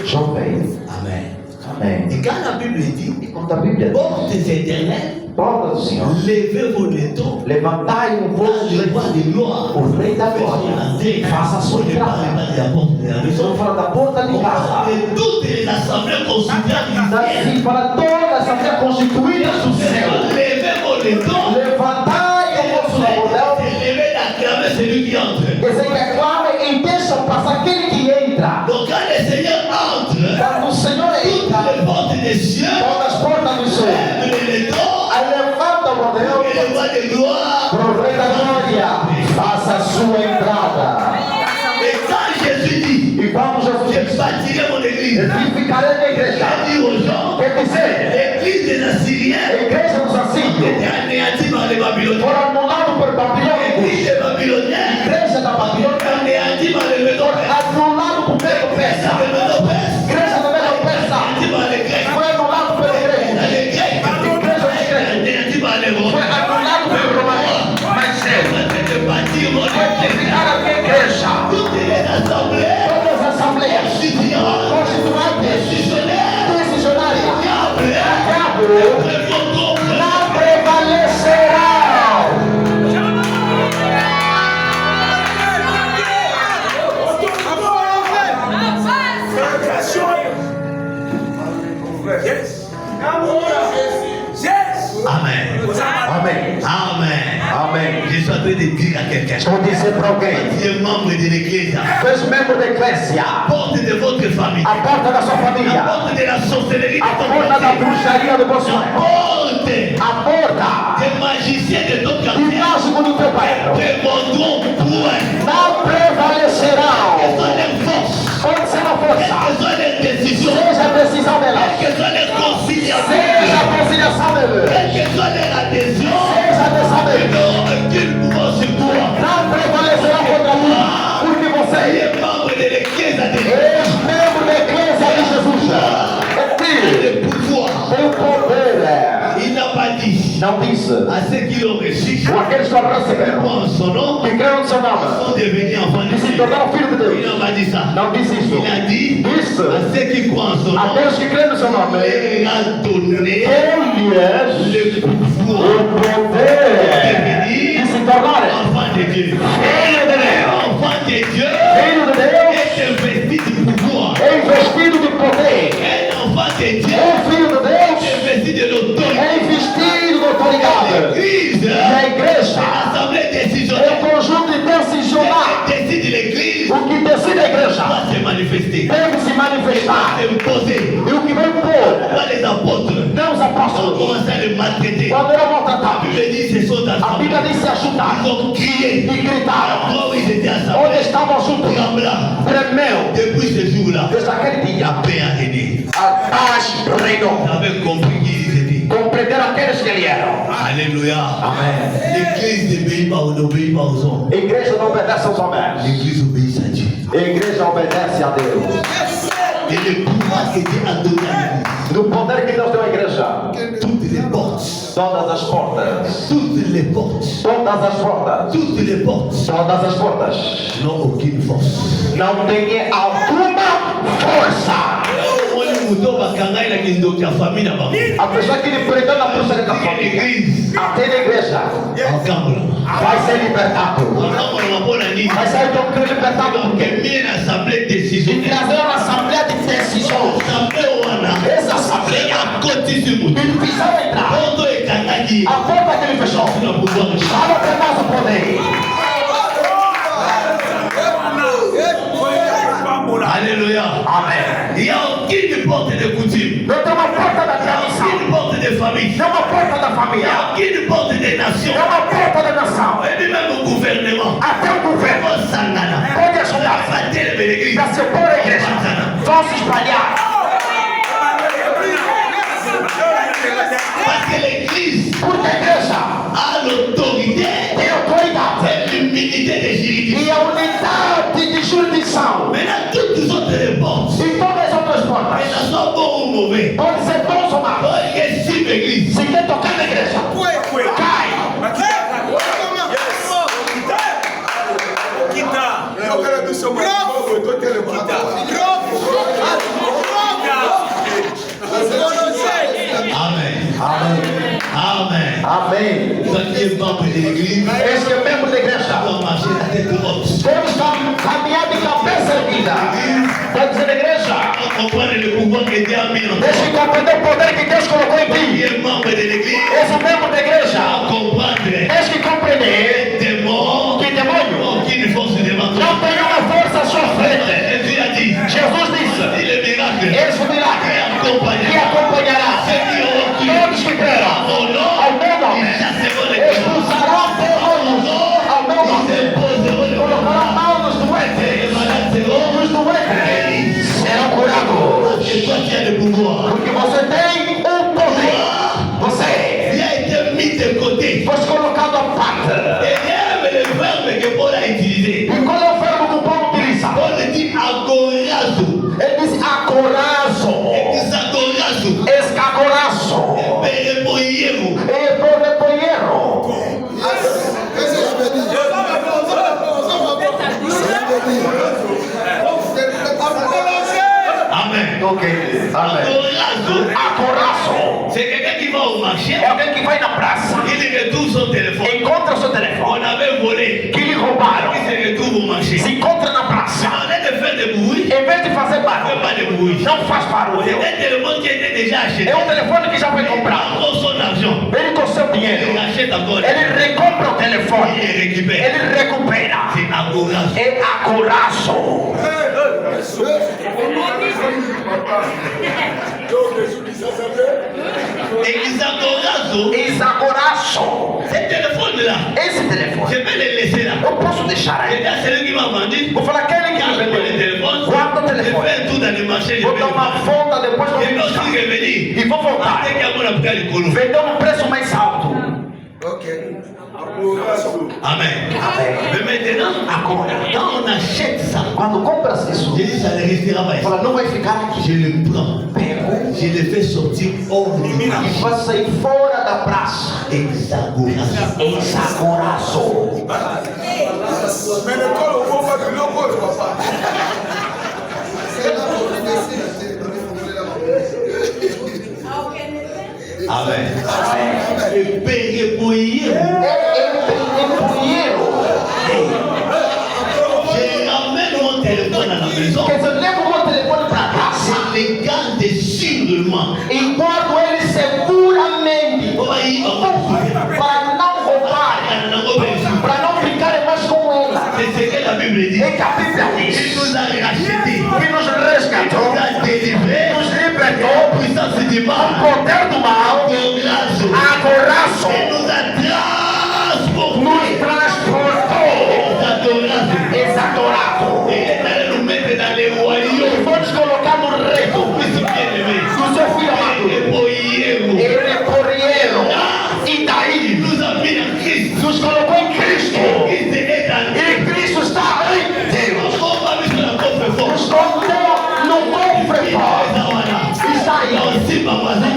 Jovem. Amen. Amém. Et quand la Bible dit, E quando a Bíblia diz, portes éternelles, porta do Senhor, levez vos letons, levantai um dans vosso le roi de gloire. o rei da glória, faça a sua On ne parle entrada. pas de la porte de la Nós maison. vamos falar da porta de On casa. parle de toutes les assemblées considérées Assim, para todas as minhas constituídas do céu, levez vos letons, levantai o vosso bordão, levez d'acclamer celui qui entre. dizer que aclame e deixa passar aquele que entra. Donc quand le Seigneur entre, Quando o Senhor entra, les portes des cieux, todas as portas do céu, lève les letons, aí levanta o bordão et le roi de gloire. para o rei da glória, faça a sua entrada. Et quand Jésus dit, E vamos Jesus je diz, bâtirai mon église, edificarei minha igreja. il dit aux gens, Quer dizer, l'église des Assyriens a igreja dos assírios était anéantie par les Babyloniens. foram anulados por babilônicos. L'église des A Babyloniens igreja da Babilônia était anéantie par les Médons perses. anulado por Pedro Persa. Les Médons perses A igreja do Medo Persa anéantie par les Grecs. foi anulado pelo grego. Les Grecs A igreja dos gregos anéantie par les foi Romains. anulado pelo romano. Mas sério, De bâtir mon foi edificar a minha igreja. toutes les assemblées Todas as assembleias constituantes, constituintes, décisionnaires, decisionárias, diables, diabo prévôtons, não prevalecerão. Amen. Amém. Amen. Amém. Je suis en train de dire à quelqu'un. Estou a dizer para alguém. Tu es membre de l'église. Tu és membro da igreja. Porte de votre famille. A porta da sua La família. porte de la sorcellerie de A ton porta da quartier. bruxaria do vosso La bairro. porte A porta des magiciens de ton do quartier. mágico do teu bairro. Ne vendront point. Não prevalecerão. Quelles sont les forces? Pode ser uma força. Quelles sont les décisions? Seja a decisão delas. Quelles sont les conciliations? Seja a conciliação delas. Quelles sont les adhésions? Seja a decisão Ils deles. n'auront aucun pouvoir sur toi. Não prevalecerão contra ti. Porque Tu você es membre de l'église de Dieu. és membro da igreja de Jesus. Le pouvoir. Tem poder. Il n'a pas dit Não disse. à ceux qui l'ont reçu, Ou aqueles que o receberam. en son nom, Que creram no seu nome. sont devenus enfants de Que se Dieu. tornaram filhos de Il Deus. n'a pas dit ça. Não disse isso. Il a dit Disse. à ceux qui croient en son A nom, Deus que crê no seu nome. il a donné Ele le pouvoir o poder de de devenir se tornar enfant de Dieu. filho de Deus. Enfant de Dieu Filho de Deus est investi du pouvoir. é investido de poder. Un enfant de Dieu Filho de Deus est investi de l'autorité. é investido de autoridade. L'église, E a igreja l'assemblée é décisionnelle, um conjunto de decisionais. décide l'église, O que decide a igreja doit se manifester, deve se manifestar. se poser. E o que vem por Pas les apôtres. não os On apóstolos. commence à les maltraiter. Quando eram La maltratados, Bible dit ce sont a assemblés. Bíblia diz se Ils ajuntaram ont crié. e gritaram. Quand ils étaient Onde assemblés, estavam juntos? tremblant. Tremeu. Depuis ce jour-là, Desde aquele dia, la paix a régné. a paz reinou. Vous avez compris qui ils étaient. Compreenderam aqueles que ele eram. Alléluia. Amém. L'église n'obéit pas aux hommes. A igreja não obedece aos homens. L'église obéit à Dieu. A igreja obedece a Deus. Et le pouvoir que Dieu a donné à l'église, No poder que Deus deu à igreja, toutes les portes, todas as portas, toutes les portes, todas as portas, toutes les portes todas as portas n'ont aucune force. não têm alguma força. A pessoa que lhe prendeu na força da família, até na igreja, vai ser libertado. Vai sair do crime libertado porque e trazer uma assembleia de decisão. Essa assembleia ele precisava entrar. A porta que ele fechou, estava até mais o poder. Alléluia. Amém. Il n'y a aucune porte de coutume. Não tem uma porta da tradição, Aucune porte de famille. não uma porta da família, Aucune porte de nation. não uma porta da nação. Et puis même au gouvernement. Até o governo Oh, Sangana. pode ajudar Va télé l'église. para se opor à igreja. Vão se espalhar. Parce que l'église Porque a igreja a l'autorité tem autoridade et l'humilité des juridictions. e a unidade de jurisdição. Maintenant, toutes les autres portes, E todas as outras portas elles sont bons ou mauvais. podem ser bons ou maus. Parce que si l'église, Se quer tocar na igreja, cai. Amen. Amém. Amen. Amém. Toi qui es membre de l'église, Esse que é membro da igreja. dois marcher la tête haute. Temos que caminhar de cabeça erguida. Pode dizer na igreja. On comprend le pouvoir que Dieu a mis en toi. Deixa eu compreender o poder que Deus colocou em Qui ti. est membre de l'église, Esse membro da igreja. à comprendre Tens que compreender les démons, que demônio aucune force devant toi. não tem uma força à sua frente. Jésus a dit, Jesus disse: si le miracle esse é o milagre que accompagnera acompanhará ceux qui auront cru todos que creram au nom, ao meu nome. ils chasseront les démons. Expulsarão demônios ao meu Ils nome. imposeront les Colocará a mão nos Les doentes. malades seront Os doentes serão curados. et toi tu as le pouvoir. Porque você tem um poder. Você Il a été mis de côté. foi colocado à parte. Et même le verbe que Paul a utilisé. E qual é o verbo que o Paulo utiliza? Paul dit agorazo. Ele diz agorazo. Diz agorazo. Escagorazo. Pereboyero. E porrepoiero. Amen. Ok. Amém. Agorazo. Agorazo. C'est quelqu'un qui va au marché. É alguém que vai na praça, Il retrouve son téléphone. encontra o seu telefone, On avait volé. que lhe roubaram, Il se retrouve au marché. se encontra na praça. On a de faire des bruits. Em vez de fazer Fais barulho, pas de bruit. não faz barulho. C'est un téléphone qui était déjà acheté. É um telefone que já foi comprado. Quand son argent. Ele com seu dinheiro, Il achète encore. ele recompra o telefone. Il récupère. Ele recupera. C'est Agorazo. É agoraço. Et Isagorazo, Isagoraço. ce téléphone-là, Esse telefone, je vais le laisser là. eu posso deixar Et aí. là, celui qui m'a vendu, Vou falar aquele que me quand le vendeu. téléphone, Guarda o je telefone. fais un tour dans le marché, je Vou vais dar le uma vendre. volta depois vou Je vais aussi buscar. revenir. E vou voltar. Até qu'il y a mon appel du colo. Vendeu um preço mais alto. Amen. Amém. Mais maintenant, Agora, quand on achète ça, quando compras isso, je dis ça ne restera pas ici. fala, não vai ficar aqui. Je le prends, Pego je le fais sortir hors du e marché. vai sair fora da praça. Exagorazo. Isagoraço. Mais le col au bon pas de l'eau, papa. Amen. Amém. Et payer pour hier. Empunheiro. Je ramène mon téléphone à la maison. Quer dizer, eu levo meu telefone para casa Je le garde sûrement. e guardo ele seguramente On va y para não roubar, para não ficar mais com ela. c'est ce que la Bible dit. É que a Bíblia Il diz nous a rachetés. que nos resgatou, Il nous a délivrés. nos libertou Puissance du do mal. poder do mal, Agorazo. agoraço, Il nous a transportés. nos transportou. Agorazo. Exadorado. Il est allé nous mettre dans les royaumes. Foi nos colocar no reino Fils bien-aimé. do seu filho amado. Et pour hier. Ele é correiro. E Il daí nous a mis en Christ. nos colocou em Cristo. Christ est en E Cristo está em Deus. On va mettre la coffre fort. Nos colocou no cofre forte. Está aí. Aussi, ma voisine.